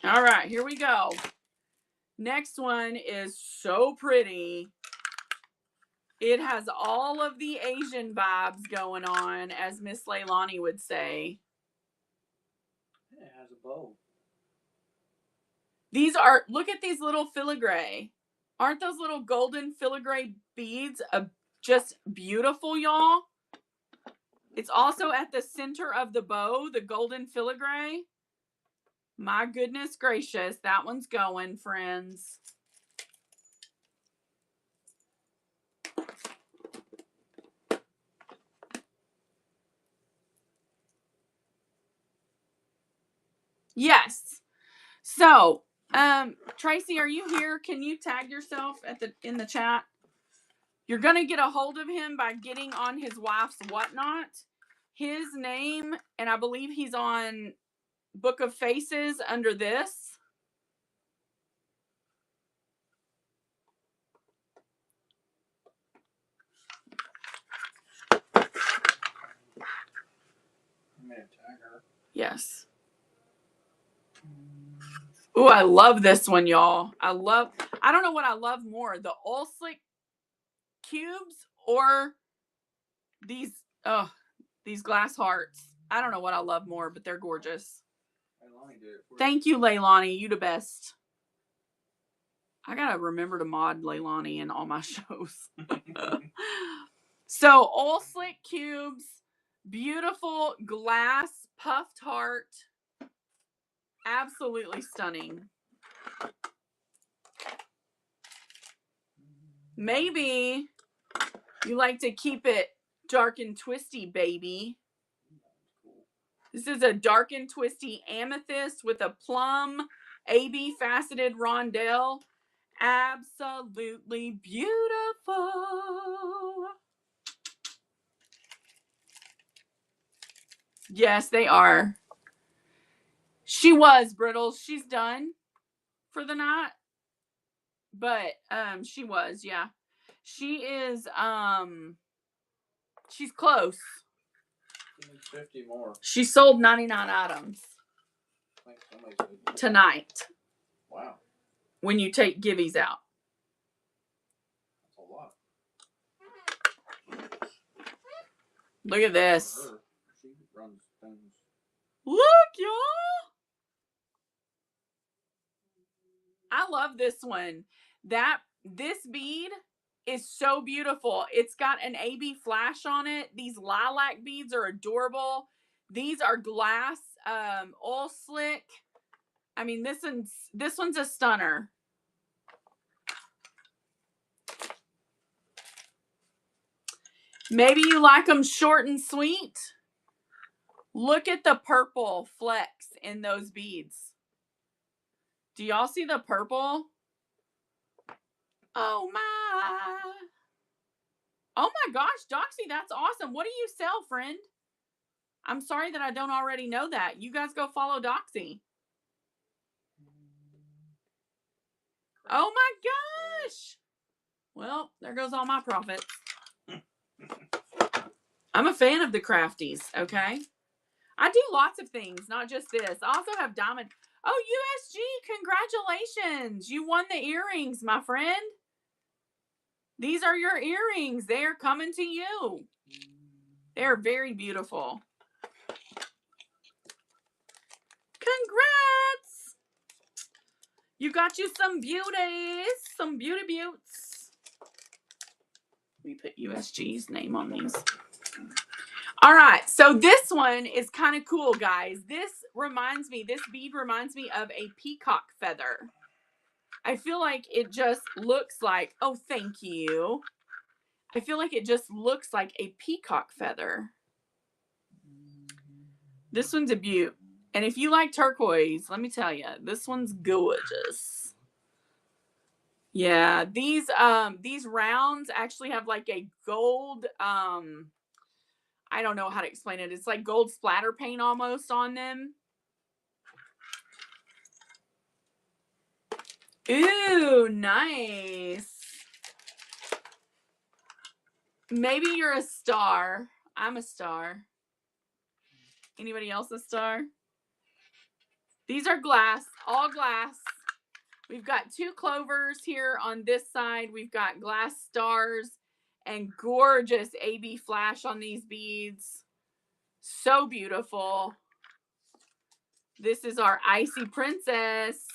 all right, here we go. Next one is so pretty. It has all of the Asian vibes going on, as Miss Leilani would say. It has a bow. Look at these little filigree. Aren't those little golden filigree beads just beautiful, y'all? It's also at the center of the bow, the golden filigree. My goodness gracious, that one's going, friends. Yes. So, Tracy, are you here? Can you tag yourself in the chat? You're gonna get a hold of him by getting on his wife's whatnot. His name, and I believe he's on Book of Faces under this. I'm gonna tag her. Yes. Ooh, I love this one, y'all. I don't know what I love more, the oil slick cubes or these glass hearts. I don't know what I love more, but they're gorgeous. Leilani did it for Thank you, Leilani. You the best. I gotta remember to mod Leilani in all my shows. So, oil slick cubes, beautiful glass puffed heart. Absolutely stunning. Maybe you like to keep it dark and twisty, baby. This is a dark and twisty amethyst with a plum AB faceted rondelle. Absolutely beautiful. Yes, they are. She was, Brittles. She's done for the night. But she was, yeah. She is she's close. She needs 50 more. She sold 99 items tonight. Wow. When you take Gibbies out. That's a lot. Look at this. She runs things. Look, y'all. I love this one. This bead is so beautiful. It's got an AB flash on it. These lilac beads are adorable. These are glass oil slick. I mean, this one's a stunner. Maybe you like them short and sweet. Look at the purple flecks in those beads. Do y'all see the purple? Oh my. Oh my gosh, Doxy, that's awesome. What do you sell, friend? I'm sorry that I don't already know that. You guys go follow Doxy. Oh my gosh. Well, there goes all my profits. I'm a fan of the crafties, okay? I do lots of things, not just this. I also have diamond. Oh, USG, congratulations. You won the earrings, my friend. These are your earrings. They're coming to you. They're very beautiful. Congrats. You got you some beauties, some beauty beauts. Let me put USG's name on these. All right, so this one is kind of cool, guys. This bead reminds me of a peacock feather. I feel like it just looks like, oh, thank you. I feel like it just looks like a peacock feather. This one's a beaut. And if you like turquoise, let me tell you, this one's gorgeous. Yeah, these rounds actually have like a gold, I don't know how to explain it. It's like gold splatter paint almost on them. Ooh, nice. Maybe you're a star. I'm a star. Anybody else a star? These are glass, all glass. We've got 2 clovers here on this side. We've got glass stars and gorgeous AB flash on these beads. So beautiful. This is our Icy Princess.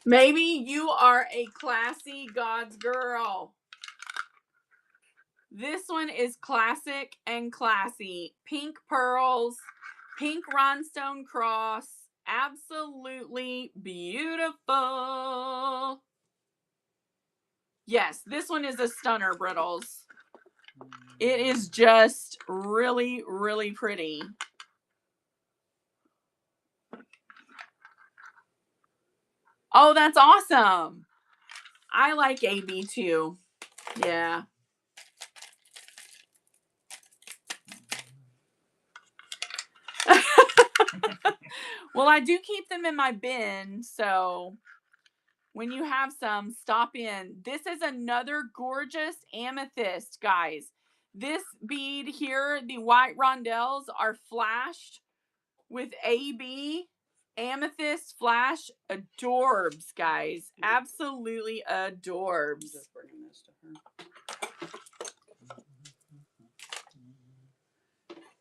Maybe you are a classy God's girl. This one is classic and classy. Pink pearls, pink rhinestone cross. Absolutely beautiful. Yes, this one is a stunner, Brittles. It is just really, really pretty. Oh, that's awesome. I like AB too. Yeah. Well, I do keep them in my bin, so when you have some, stop in. This is another gorgeous amethyst, guys. This bead here, the white rondelles, are flashed with AB amethyst flash. Adorbs, guys. Absolutely adorbs. Just bringing this to her.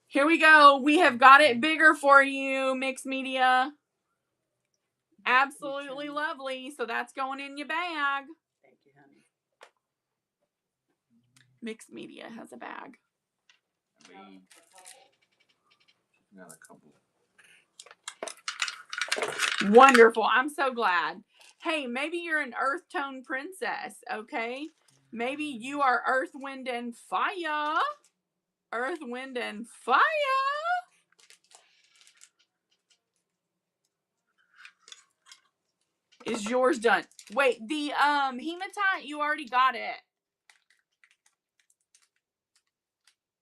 Here we go. We have got it bigger for you, Mixed Media. Absolutely lovely. So that's going in your bag. Thank you, honey. Mixed Media has a bag. Got a couple. Wonderful. I'm so glad. Hey, maybe you're an earth tone princess, okay? Maybe you are earth, wind, and fire. Earth, wind, and fire. Is yours done? Wait, the hematite, you already got it.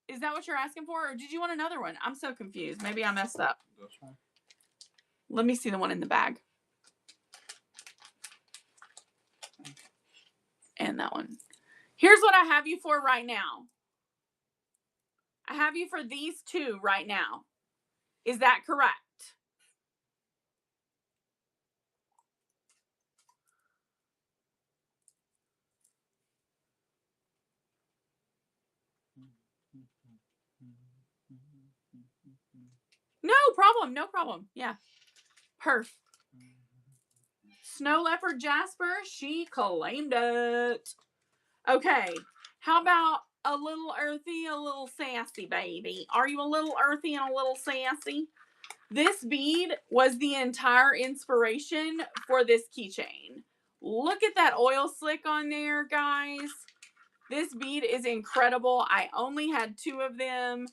Is that what you're asking for? Or did you want another one? I'm so confused. Maybe I messed up. This one? Let me see the one in the bag. And that one. Here's what I have you for right now. I have you for these 2 right now. Is that correct? No problem. No problem. Yeah. Perf. Snow Leopard Jasper, she claimed it. Okay. How about a little earthy, a little sassy, baby? Are you a little earthy and a little sassy? This bead was the entire inspiration for this keychain. Look at that oil slick on there, guys. This bead is incredible. I only had 2 of them.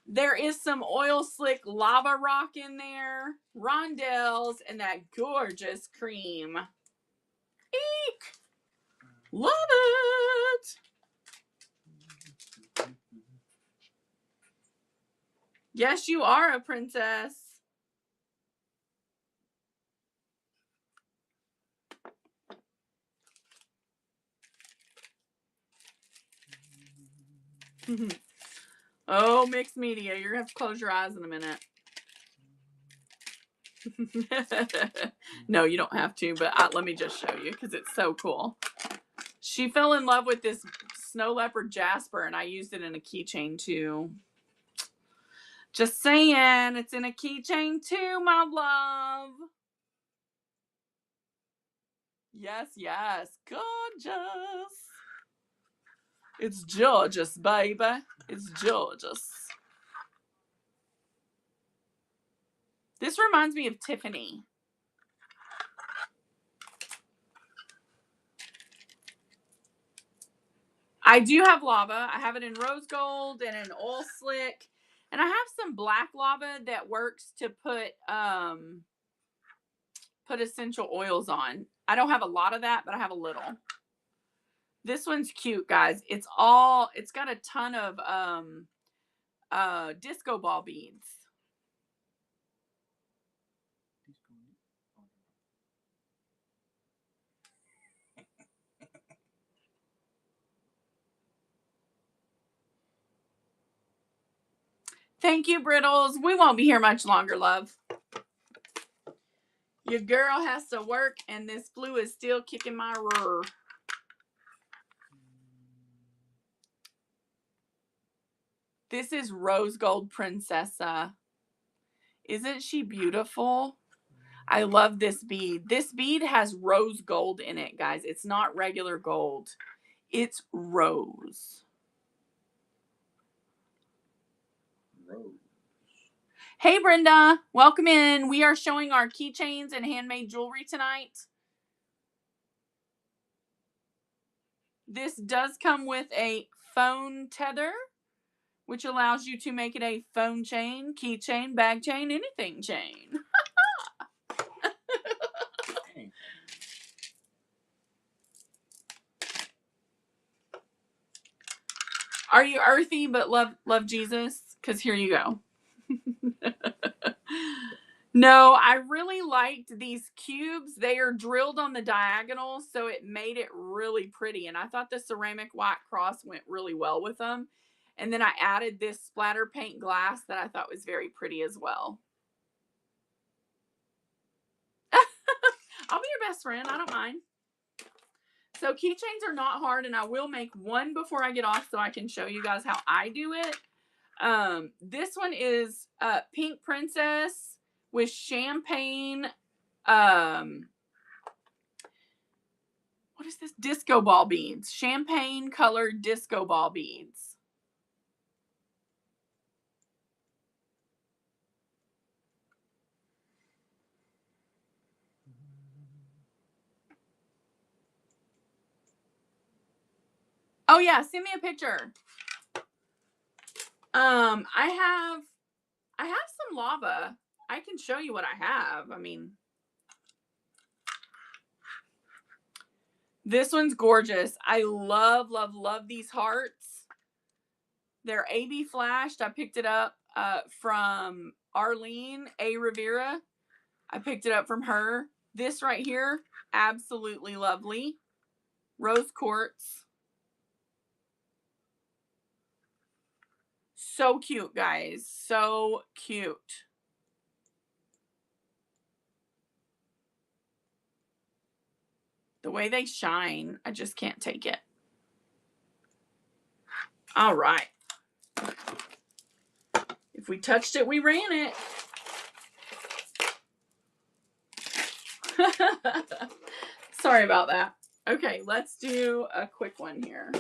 There is some oil slick lava rock in there, rondelles, and that gorgeous cream. Eek! Love it! Yes, you are a princess. Oh, mixed media. You're going to have to close your eyes in a minute. No, you don't have to, but let me just show you because it's so cool. She fell in love with this snow leopard jasper, and I used it in a keychain too. Just saying, it's in a keychain too, my love. Yes, yes. Gorgeous. It's gorgeous, baby. It's gorgeous. This reminds me of Tiffany. I do have lava. I have it in rose gold and in oil slick. And I have some black lava that works to put essential oils on. I don't have a lot of that, but I have a little. This one's cute, guys. It's got a ton of disco ball beads. Thank you, Brittles. We won't be here much longer, love. Your girl has to work, and this flu is still kicking my rear. This is Rose Gold Princessa. Isn't she beautiful? I love this bead. This bead has rose gold in it, guys. It's not regular gold. It's rose. Rose. Hey, Brenda. Welcome in. We are showing our keychains and handmade jewelry tonight. This does come with a phone tether, which allows you to make it a phone chain, keychain, bag chain, anything chain. Are you earthy but love Jesus? Because here you go. No, I really liked these cubes. They are drilled on the diagonal, so it made it really pretty. And I thought the ceramic white cross went really well with them. And then I added this splatter paint glass that I thought was very pretty as well. I'll be your best friend. I don't mind. So keychains are not hard, and I will make one before I get off so I can show you guys how I do it. This one is Pink Princess with champagne. What is this? Disco ball beads. Champagne colored disco ball beads. Oh yeah, send me a picture. I have some lava. I can show you what I have. I mean, this one's gorgeous. I love, love, love these hearts. They're AB flashed. I picked it up from Arlene A. Rivera. I picked it up from her. This right here, absolutely lovely. Rose quartz. So cute, guys. So cute. The way they shine, I just can't take it. All right. If we touched it, we ran it. Sorry about that. Okay, let's do a quick one here.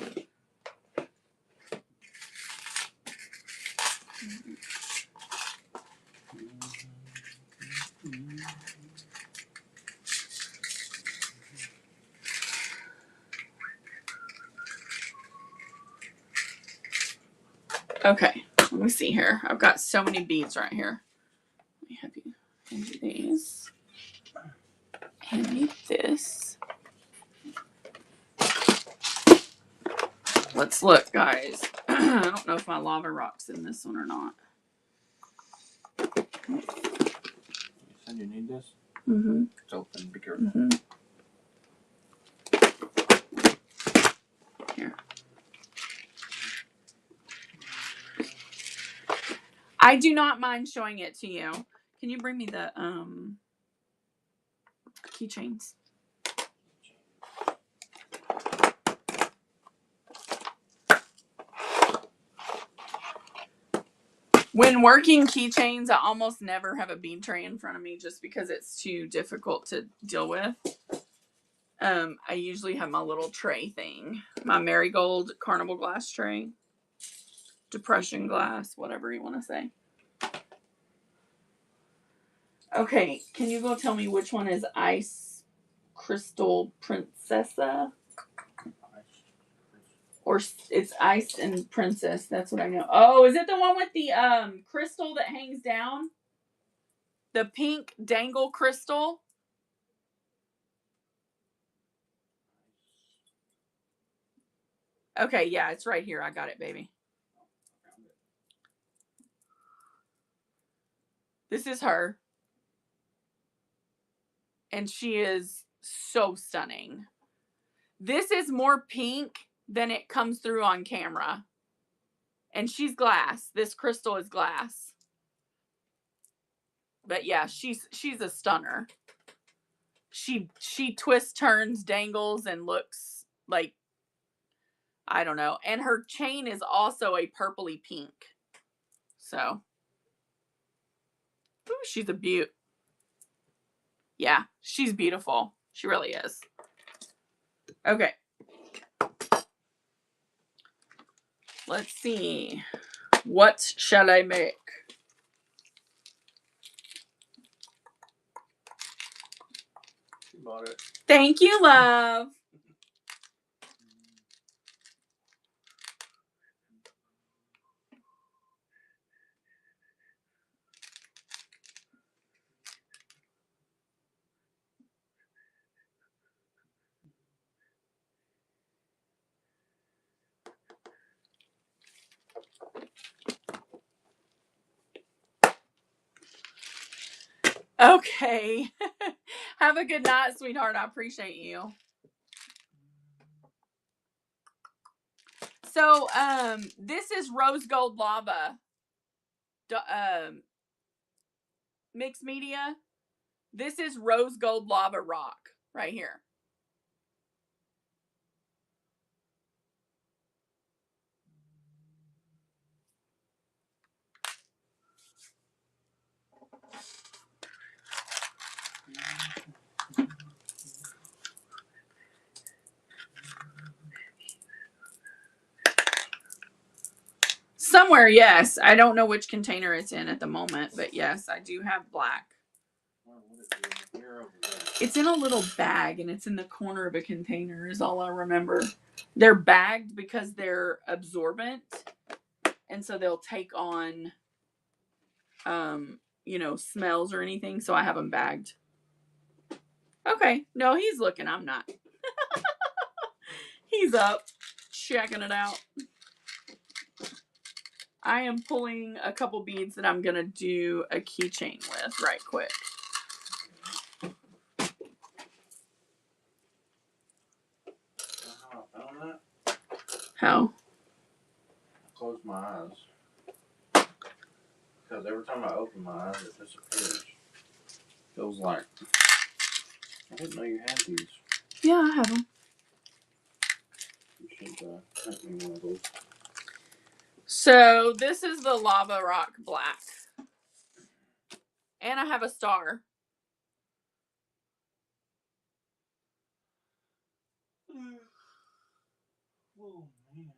Okay, let me see here. I've got so many beads right here. Let me have you hand me these. Hand me this. Let's look, guys. I don't know if my lava rock's in this one or not. You said you need this? Mm-hmm. It's open. Be careful. Mm-hmm. Here. I do not mind showing it to you. Can you bring me the keychains? When working keychains, I almost never have a bead tray in front of me just because it's too difficult to deal with. I usually have my little tray thing, my marigold carnival glass tray, depression glass, whatever you want to say. Okay, can you go tell me which one is Ice Crystal Princessa? Or it's Ice and Princess. That's what I know. Oh, is it the one with the crystal that hangs down? The pink dangle crystal? Okay, yeah, it's right here. I got it, baby. This is her. And she is so stunning. This is more pink than it comes through on camera. And she's glass. This crystal is glass. But yeah, she's a stunner. She twists, turns, dangles, and looks like, I don't know. And her chain is also a purpley pink. So, ooh, she's a beaut. Yeah, she's beautiful. She really is. Okay. Let's see. What shall I make? She bought it. Thank you, love. Okay. Have a good night, sweetheart. I appreciate you. So, this is rose gold lava mixed media. This is rose gold lava rock right here. Somewhere, yes. I don't know which container it's in at the moment, but yes, I do have black. It's in a little bag, and it's in the corner of a container is all I remember. They're bagged because they're absorbent, and so they'll take on, smells or anything, so I have them bagged. Okay. No, he's looking. I'm not. He's up, checking it out. I am pulling a couple beads that I'm going to do a keychain with right quick. How I found that? How? I closed my eyes. Because every time I open my eyes, it disappears. Feels like. I didn't know you had these. Yeah, I have them. You should send me one of those. So this is the lava rock black. And I have a star. Oh, man.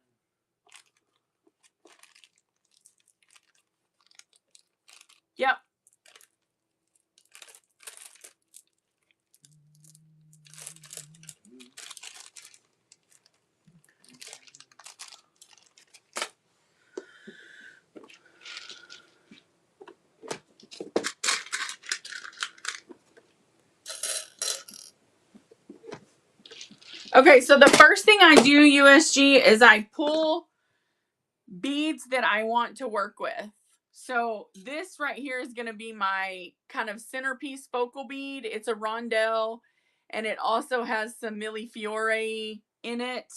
Yep. Okay, so the first thing I do, USG, is I pull beads that I want to work with. So this right here is going to be my kind of centerpiece focal bead. It's a rondelle, and it also has some millefiore in it.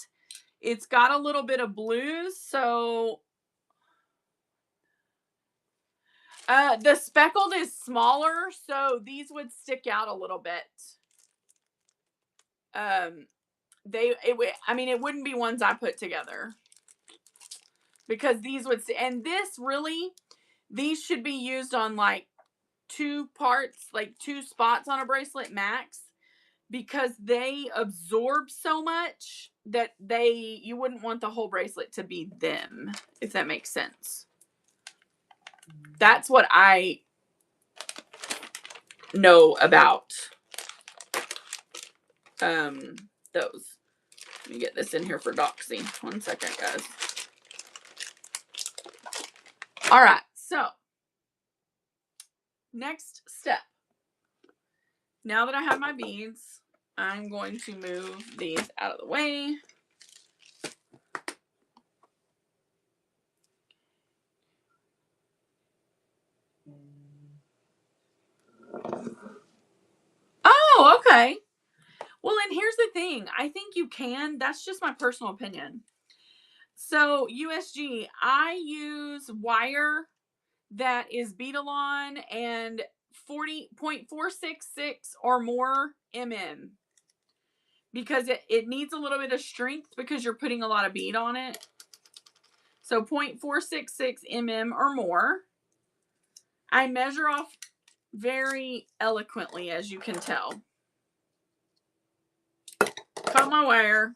It's got a little bit of blues, so The speckled is smaller, so these would stick out a little bit. It wouldn't be ones I put together because these would, and this really, these should be used on like 2 parts, like 2 spots on a bracelet max, because they absorb so much that you wouldn't want the whole bracelet to be them, if that makes sense. That's what I know about those. Let me get this in here for Doxy. 1 second, guys. All right, so next step. Now that I have my beads, I'm going to move these out of the way. Oh, okay. Well, and here's the thing. I think you can. That's just my personal opinion. So, USG, I use wire that is Beadalon and 40.466 or more mm, because it needs a little bit of strength because you're putting a lot of bead on it. So 0.466 mm or more. I measure off very eloquently, as you can tell. Cut my wire.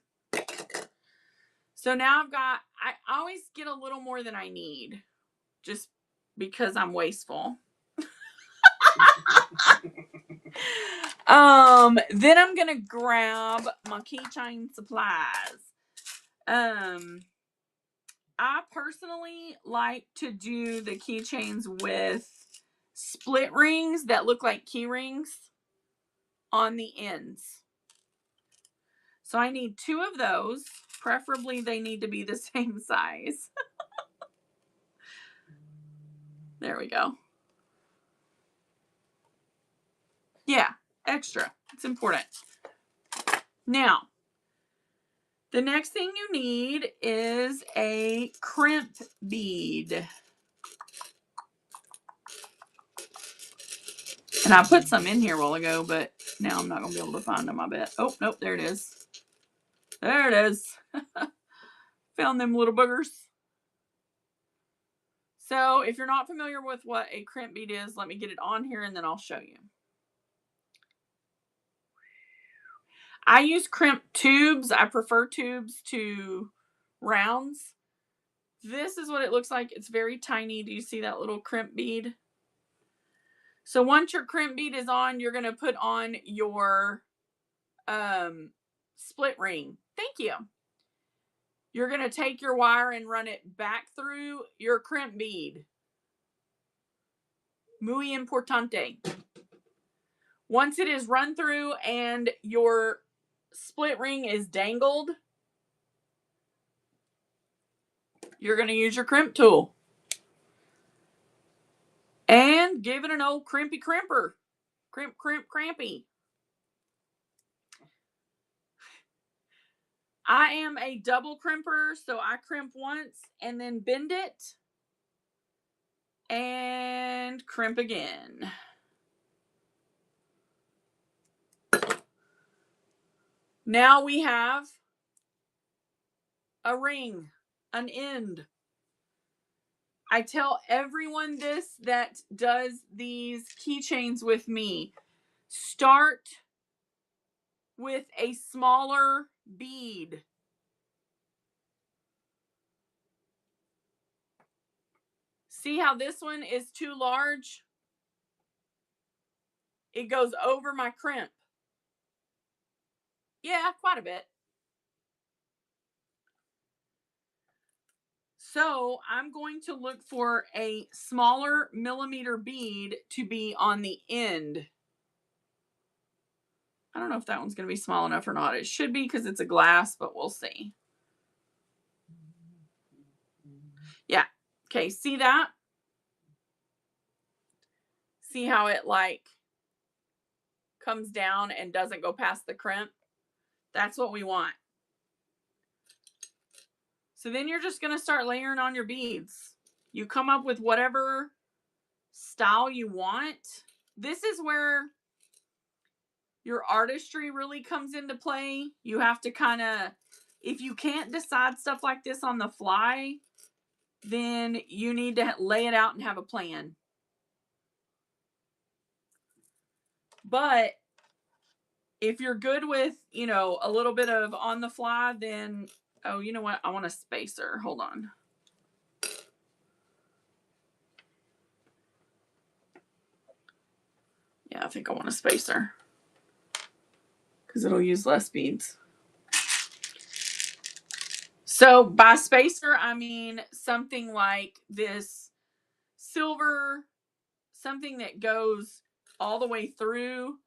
So now I always get a little more than I need, just because I'm wasteful. Then I'm gonna grab my keychain supplies. I personally like to do the keychains with split rings that look like key rings on the ends. So I need 2 of those. Preferably they need to be the same size. There we go. Yeah, extra. It's important. Now, the next thing you need is a crimp bead. And I put some in here a while ago, but now I'm not going to be able to find them, I bet. Oh, nope, there it is. There it is. Found them little boogers. So if you're not familiar with what a crimp bead is, let me get it on here and then I'll show you. I use crimp tubes. I prefer tubes to rounds. This is what it looks like. It's very tiny. Do you see that little crimp bead? So once your crimp bead is on, you're going to put on your split ring. Thank you. You're going to take your wire and run it back through your crimp bead. Muy importante. Once it is run through and your split ring is dangled, you're going to use your crimp tool. And give it an old crimpy crimper. Crimp, crimp, crampy. I am a double crimper, so I crimp once and then bend it. And crimp again. Now we have a ring, an end. I tell everyone this that does these keychains with me. Start with a smaller bead. See how this one is too large? It goes over my crimp. Yeah, quite a bit. So I'm going to look for a smaller millimeter bead to be on the end. I don't know if that one's going to be small enough or not. It should be because it's a glass, but we'll see. Yeah. Okay, see that? See how it like comes down and doesn't go past the crimp? That's what we want. So then you're just going to start layering on your beads. You come up with whatever style you want, this is where your artistry really comes into play. You have to kind of, if you can't decide stuff like this on the fly, then you need to lay it out and have a plan. But if you're good with, you know, a little bit of on the fly, then, oh, you know what? I want a spacer. Hold on. Yeah, I think I want a spacer because it'll use less beads. So by spacer, I mean something like this silver, something that goes all the way through,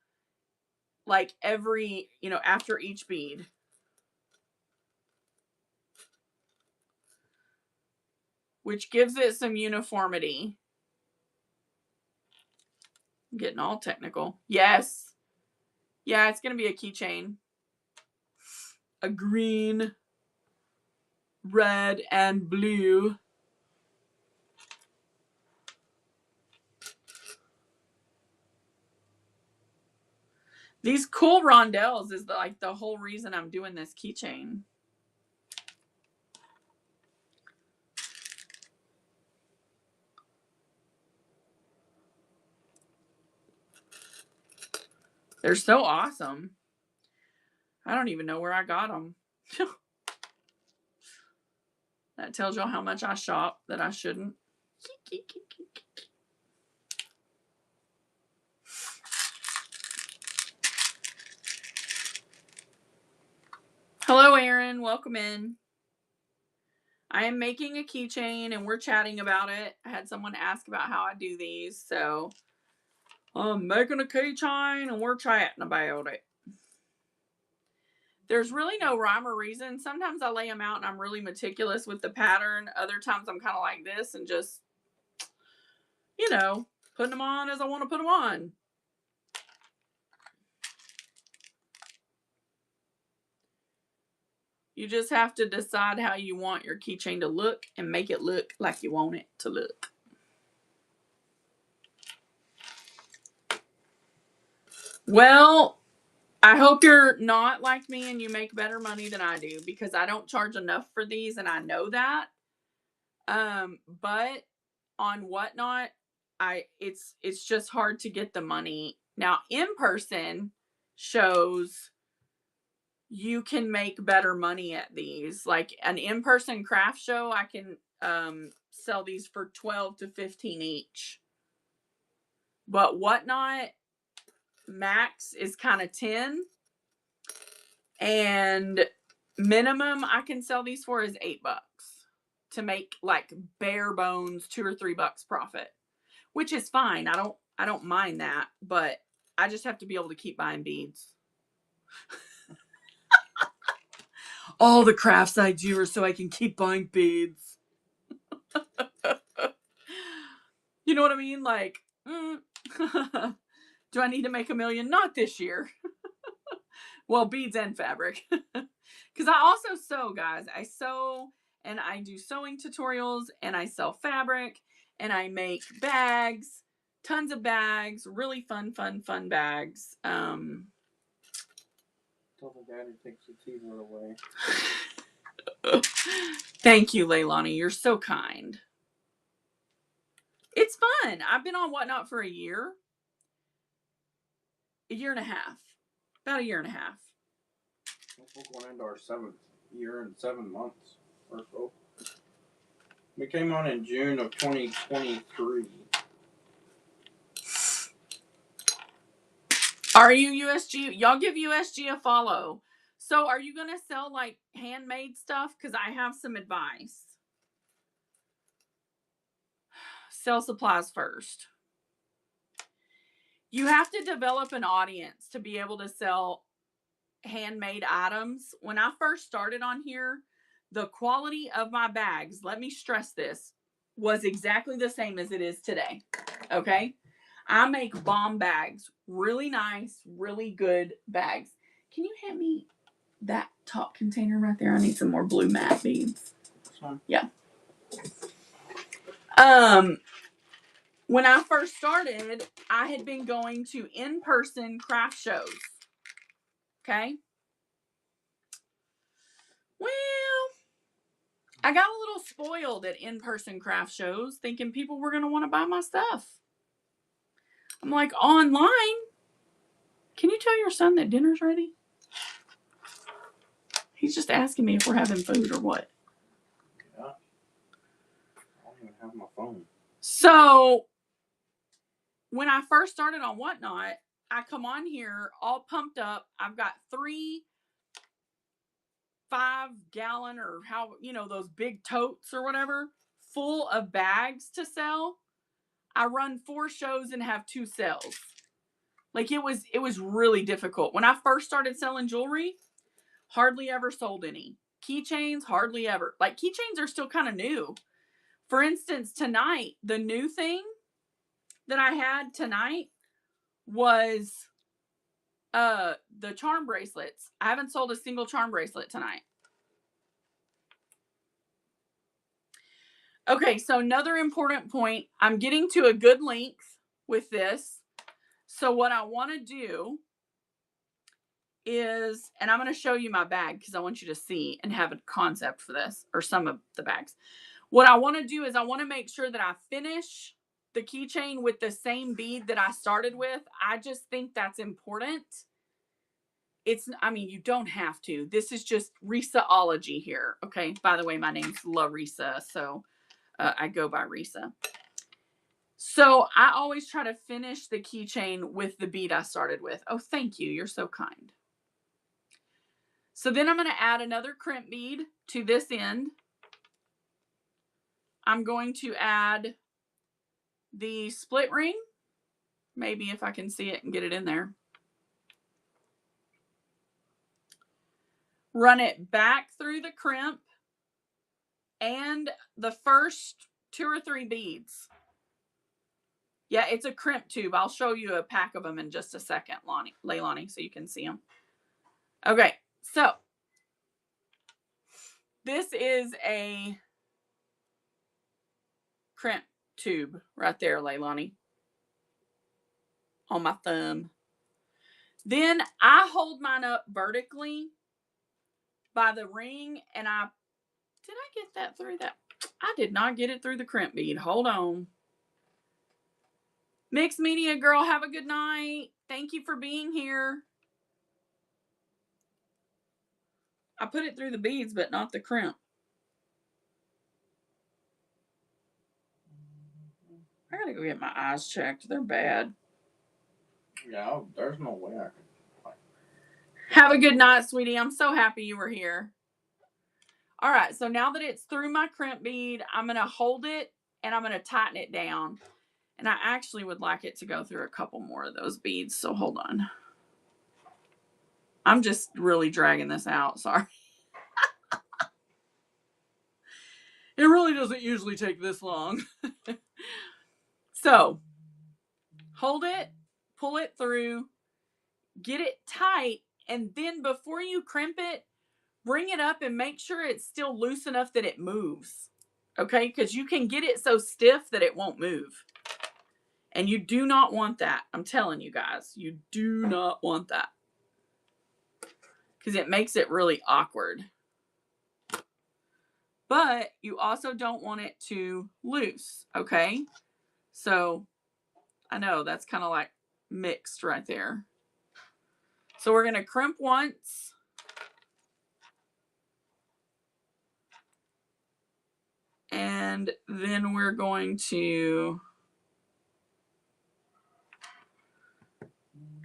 like every, you know, after each bead. Which gives it some uniformity. I'm getting all technical. Yes. Yeah, it's going to be a keychain. A green, red, and blue. These cool rondelles is like the whole reason I'm doing this keychain. They're so awesome. I don't even know where I got them. That tells y'all how much I shop that I shouldn't. Hello, Aaron. Welcome in. I am making a keychain and we're chatting about it. I had someone ask about how I do these, so I'm making a keychain and we're chatting about it. There's really no rhyme or reason. Sometimes I lay them out and I'm really meticulous with the pattern. Other times I'm kind of like this and just, you know, putting them on as I want to put them on. You just have to decide how you want your keychain to look and make it look like you want it to look. Well, I hope you're not like me and you make better money than I do, because I don't charge enough for these and I know that. But on Whatnot, it's just hard to get the money. Now, in-person shows, you can make better money at these. Like an in-person craft show, I can sell these for 12 to 15 each. But Whatnot max is kind of 10, and minimum I can sell these for is $8 to make like bare bones $2 or $3 profit, which is fine. I don't mind that, but I just have to be able to keep buying beads. All the crafts I do are so I can keep buying beads. You know what I mean? Like, do I need to make $1 million? Not this year. Well, beads and fabric. Because I also sew, guys. I sew and I do sewing tutorials and I sell fabric and I make bags, tons of bags, really fun bags. Tell the daddy takes the T-word away. Thank you, Leilani. You're so kind. It's fun. I've been on Whatnot for a year and a half. About a year and a half. We're going into our 7th year and 7 months or so. We came on in June of 2023. Are you USG? Y'all give USG a follow. So are you going to sell like handmade stuff? Because I have some advice. Sell supplies first. You have to develop an audience to be able to sell handmade items. When I first started on here, the quality of my bags, let me stress this, was exactly the same as it is today. Okay? I make bomb bags. Really nice, really good bags. Can you hand me that top container right there? I need some more blue matte beads. Yeah. when I first started, I had been going to in-person craft shows. Okay. Well, I got a little spoiled at in-person craft shows, thinking people were going to want to buy my stuff. I'm like, online? Can you tell your son that dinner's ready? He's just asking me if we're having food or what. Yeah. I don't even have my phone. So, when I first started on Whatnot, I come on here all pumped up. I've got 3 5-gallon or those big totes or whatever, full of bags to sell. I run 4 shows and have 2 sales. Like it was really difficult. When I first started selling jewelry, hardly ever sold any. Keychains, hardly ever. Like keychains are still kind of new. For instance, tonight, the new thing that I had tonight was the charm bracelets. I haven't sold a single charm bracelet tonight. Okay, so another important point, I'm getting to a good length with this. So what I want to do is, and I'm going to show you my bag because I want you to see and have a concept for this, or some of the bags. What I want to do is I want to make sure that I finish the keychain with the same bead that I started with. I just think that's important. You don't have to. This is just Risaology here. Okay. By the way, my name's Larissa, so I go by Risa. So I always try to finish the keychain with the bead I started with. Oh, thank you. You're so kind. So then I'm going to add another crimp bead to this end. I'm going to add the split ring. Maybe if I can see it and get it in there. Run it back through the crimp and the first 2 or 3 beads. Yeah, it's a crimp tube. I'll show you a pack of them in just a second, Leilani, so you can see them. Okay, so this is a crimp tube right there, Leilani, on my thumb. Then I hold mine up vertically by the ring, and did I get that through that? I did not get it through the crimp bead. Hold on. Mixed Media Girl, have a good night. Thank you for being here. I put it through the beads, but not the crimp. I gotta go get my eyes checked. They're bad. Yeah, there's no way I can. Have a good night, sweetie. I'm so happy you were here. All right, so now that it's through my crimp bead, I'm going to hold it and I'm going to tighten it down. And I actually would like it to go through a couple more of those beads, so hold on. I'm just really dragging this out, sorry. It really doesn't usually take this long. So, hold it, pull it through, get it tight, and then before you crimp it, bring it up and make sure it's still loose enough that it moves. Okay? Because you can get it so stiff that it won't move. And you do not want that. I'm telling you guys, you do not want that. Because it makes it really awkward. But you also don't want it too loose. Okay? So, I know that's kind of like mixed right there. So we're going to crimp once. And then we're going to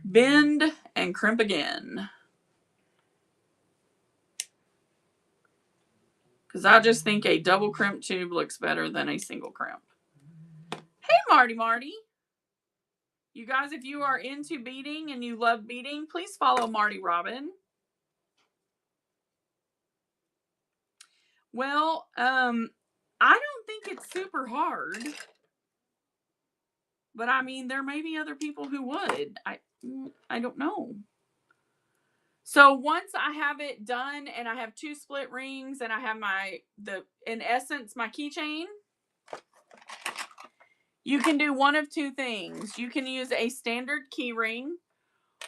bend and crimp again. Because I just think a double crimp tube looks better than a single crimp. Hey, Marty. You guys, if you are into beading and you love beading, please follow Marty Robin. Well, I don't think it's super hard. But I mean, there may be other people who would. I don't know. So once I have it done and I have 2 split rings and I have in essence, my keychain, You can do one of two things. You can use a standard key ring,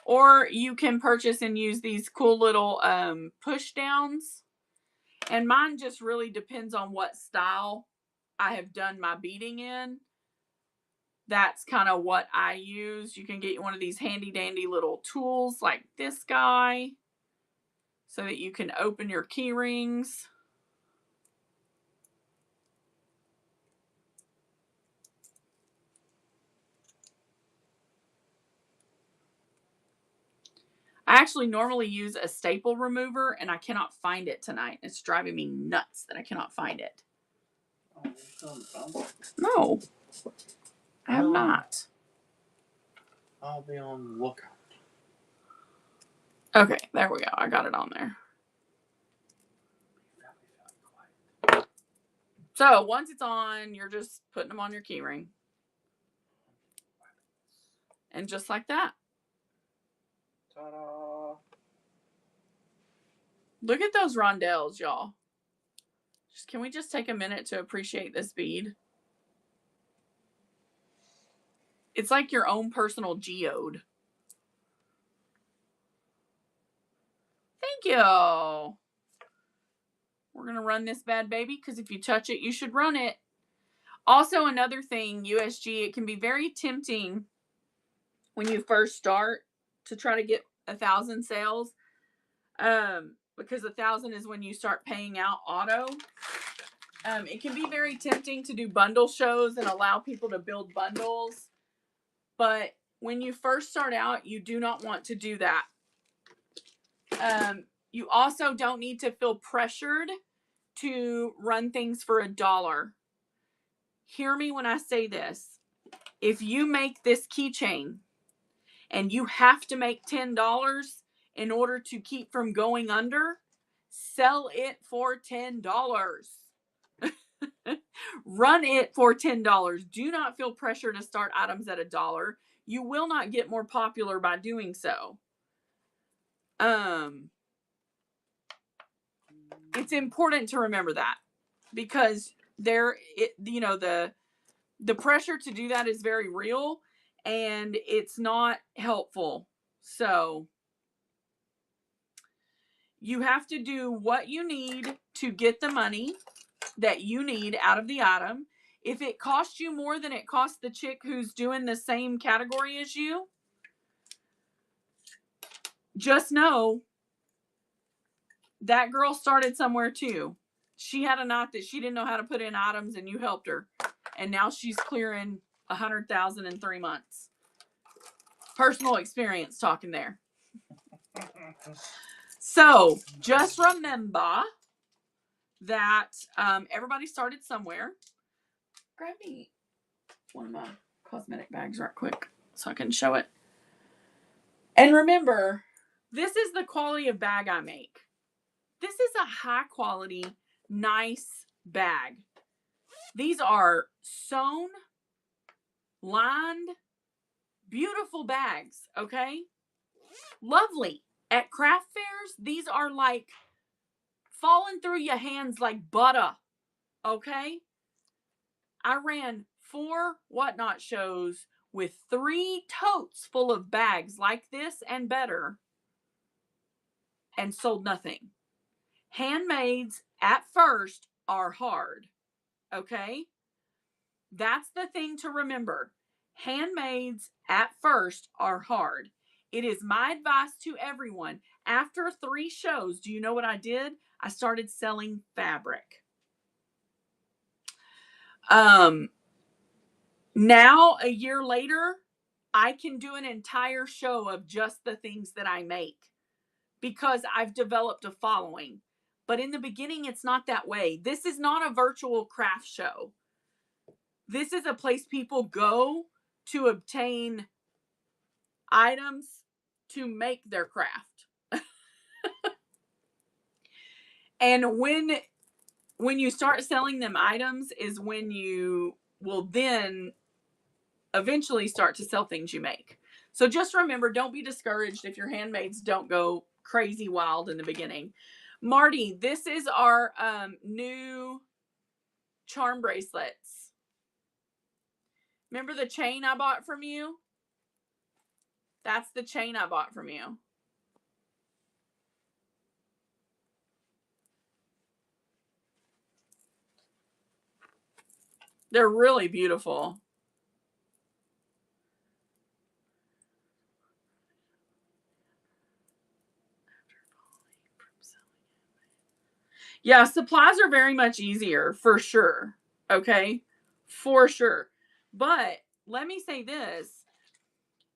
or you can purchase and use these cool little push downs. And mine just really depends on what style I have done my beading in. That's kind of what I use. You can get one of these handy dandy little tools like this guy so that you can open your key rings. I actually normally use a staple remover, and I cannot find it tonight. It's driving me nuts that I cannot find it. Oh, you still haven't found it? No, I have not. I'll be on the lookout. Okay, there we go. I got it on there. So once it's on, you're just putting them on your key ring. And just like that. Ta-da! Look at those rondelles, y'all. Can we just take a minute to appreciate this bead? It's like your own personal geode. Thank you. We're going to run this bad baby because if you touch it, you should run it. Also, another thing, USG, it can be very tempting when you first start to try to get 1,000 sales. Because 1,000 is when you start paying out auto. It can be very tempting to do bundle shows and allow people to build bundles. But when you first start out, you do not want to do that. You also don't need to feel pressured to run things for $1. Hear me when I say this. If you make this keychain and you have to make $10 in order to keep from going under, sell it for $10. Run it for $10. Do not feel pressure to start items at $1. You will not get more popular by doing so. It's important to remember that because the pressure to do that is very real and it's not helpful. So you have to do what you need to get the money that you need out of the item. If it costs you more than it costs the chick who's doing the same category as you, just know that girl started somewhere too. She had a knot that she didn't know how to put in items and you helped her. And now she's clearing 100,000 in 3 months. Personal experience talking there. So just remember that everybody started somewhere. Grab me one of my cosmetic bags right quick so I can show it. And remember, this is the quality of bag I make. This is a high quality, nice bag. These are sewn, lined, beautiful bags, okay? Lovely. At craft fairs, these are like falling through your hands like butter, okay? I ran 4 whatnot shows with 3 totes full of bags like this and better and sold nothing. Handmaids at first are hard, okay? That's the thing to remember. Handmaids at first are hard. It is my advice to everyone. After 3 shows, do you know what I did? I started selling fabric. Now, a year later, I can do an entire show of just the things that I make because I've developed a following. But in the beginning, it's not that way. This is not a virtual craft show. This is a place people go to obtain items to make their craft. And when you start selling them items is when you will then eventually start to sell things you make. So just remember, don't be discouraged if your handmaids don't go crazy wild in the beginning. Marty, this is our new charm bracelets. Remember the chain I bought from you? That's the chain I bought from you. They're really beautiful. Yeah, supplies are very much easier for sure. Okay? For sure. But let me say this.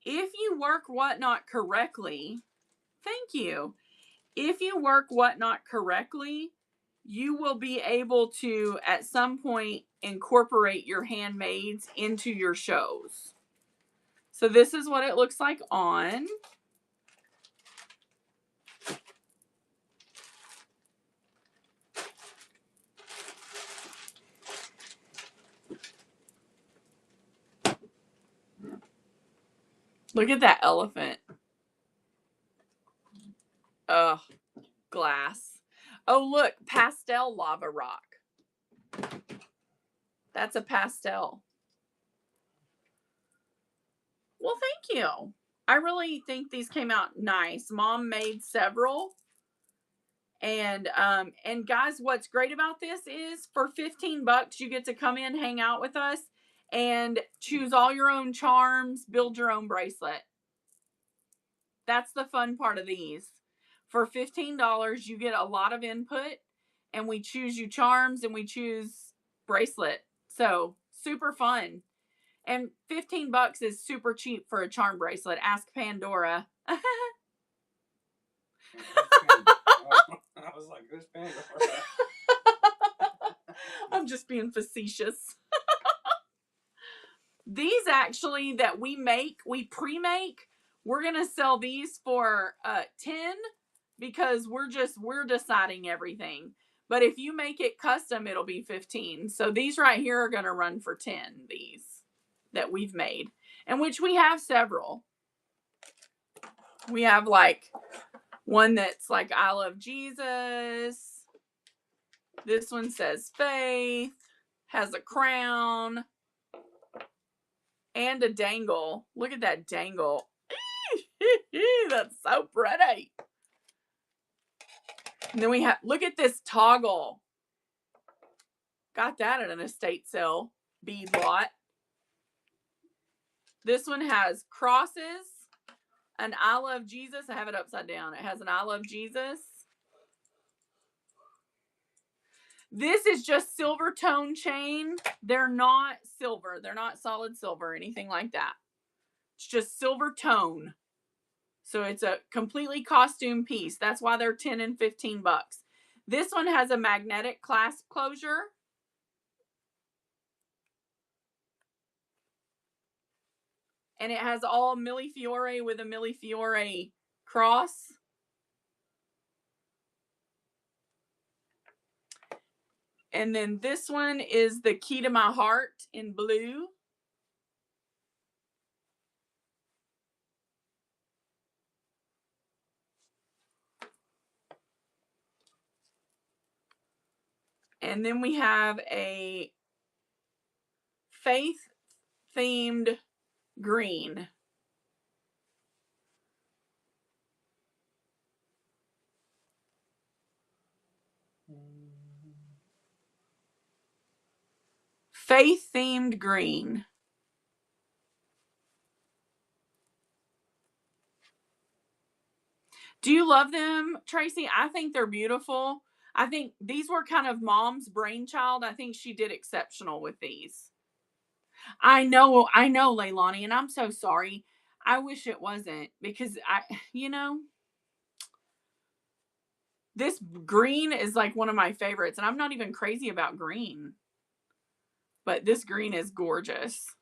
If you work Whatnot correctly, thank you. If you work Whatnot correctly, you will be able to, at some point, incorporate your handmaids into your shows. So this is what it looks like on. Look at that elephant. Ugh, glass. Oh, look, pastel lava rock. That's a pastel. Well, thank you. I really think these came out nice. Mom made several. And guys, what's great about this is for $15 you get to come in, hang out with us, and choose all your own charms, build your own bracelet. That's the fun part of these. For $15 you get a lot of input, and we choose you charms and we choose bracelet. So super fun. And $15 is super cheap for a charm bracelet. Ask Pandora. I was like, who's Pandora? I'm just being facetious. These actually that we pre-make, we're gonna sell these for 10 because we're deciding everything. But if you make it custom, it'll be 15. So these right here are gonna run for 10, these that we've made, and which we have several. We have like one that's like I love Jesus. This one says faith, has a crown, and a dangle. Look at that dangle. That's so pretty. And then we have, look at this toggle. Got that at an estate sale bead lot. This one has crosses, an I love Jesus. I have it upside down. It has an I love Jesus. This is just silver tone chain. They're not silver. They're not solid silver or anything like that. It's just silver tone. So it's a completely costume piece. That's why they're 10 and $15. This one has a magnetic clasp closure. And it has all Millefiore with a Millefiore cross. And then this one is the Key to My Heart in blue. And then we have a faith themed green. Faith themed green. Do you love them, Tracy? I think they're beautiful. I think these were kind of Mom's brainchild. I think she did exceptional with these. I know, Leilani, and I'm so sorry. I wish it wasn't because this green is like one of my favorites, and I'm not even crazy about green, but this green is gorgeous.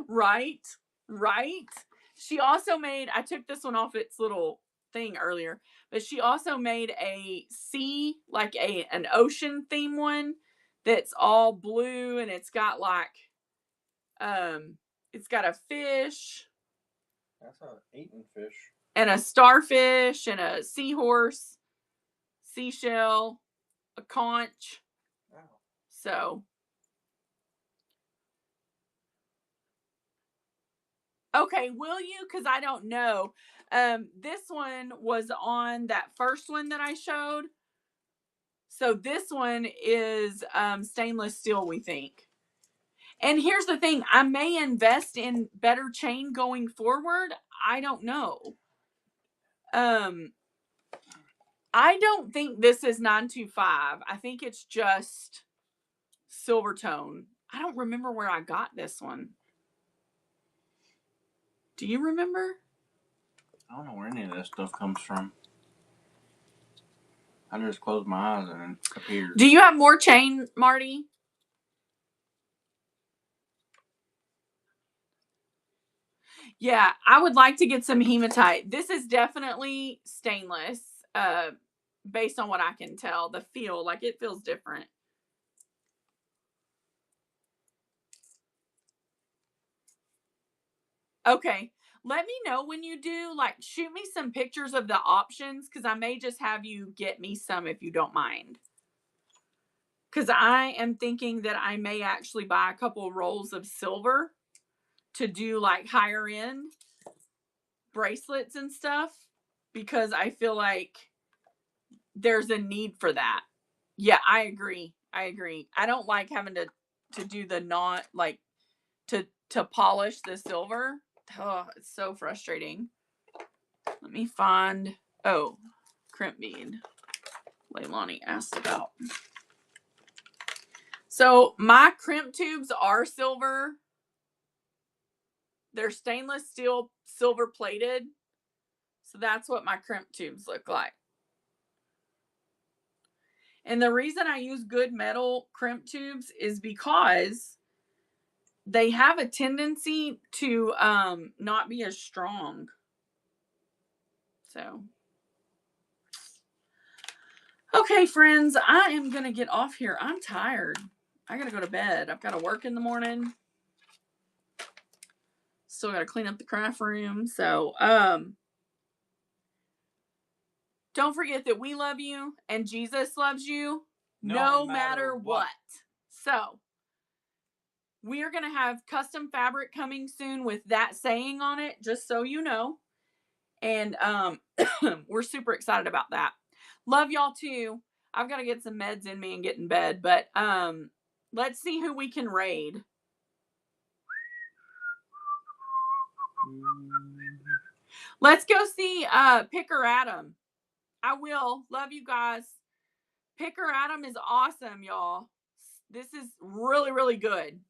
Right? She also made, I took this one off its little thing earlier, but she also made a sea, like an ocean theme one that's all blue, and it's got like it's got a fish. That's an eating fish. And a starfish and a seahorse, seashell, a conch. Wow. So, okay, will you? Because I don't know. This one was on that first one that I showed. So this one is stainless steel, we think. And here's the thing, I may invest in better chain going forward. I don't know. I don't think this is 925. I think it's just silver tone. I don't remember where I got this one. Do you remember? I don't know where any of this stuff comes from. I just close my eyes and it appears. Do you have more chain, Marty? Yeah, I would like to get some hematite. This is definitely stainless, based on what I can tell. The feel, like it feels different. Okay, let me know when you do. Like, shoot me some pictures of the options, because I may just have you get me some if you don't mind. Because I am thinking that I may actually buy a couple rolls of silver to do like higher end bracelets and stuff, because I feel like there's a need for that. Yeah, I agree. I don't like having to do the not like to polish the silver. Oh, it's so frustrating. Let me find crimp bead Leilani asked about. So my crimp tubes are silver. They're stainless steel, silver plated. So that's what my crimp tubes look like. And the reason I use good metal crimp tubes is because they have a tendency to not be as strong. So, okay, friends, I am going to get off here. I'm tired. I got to go to bed. I've got to work in the morning. Still got to clean up the craft room. So, don't forget that we love you and Jesus loves you no matter what. So, we are going to have custom fabric coming soon with that saying on it, just so you know. And we're super excited about that. Love y'all too. I've got to get some meds in me and get in bed, but let's see who we can raid. Let's go see Picker Adam. I will. Love you guys. Picker Adam is awesome, y'all. This is really, really good.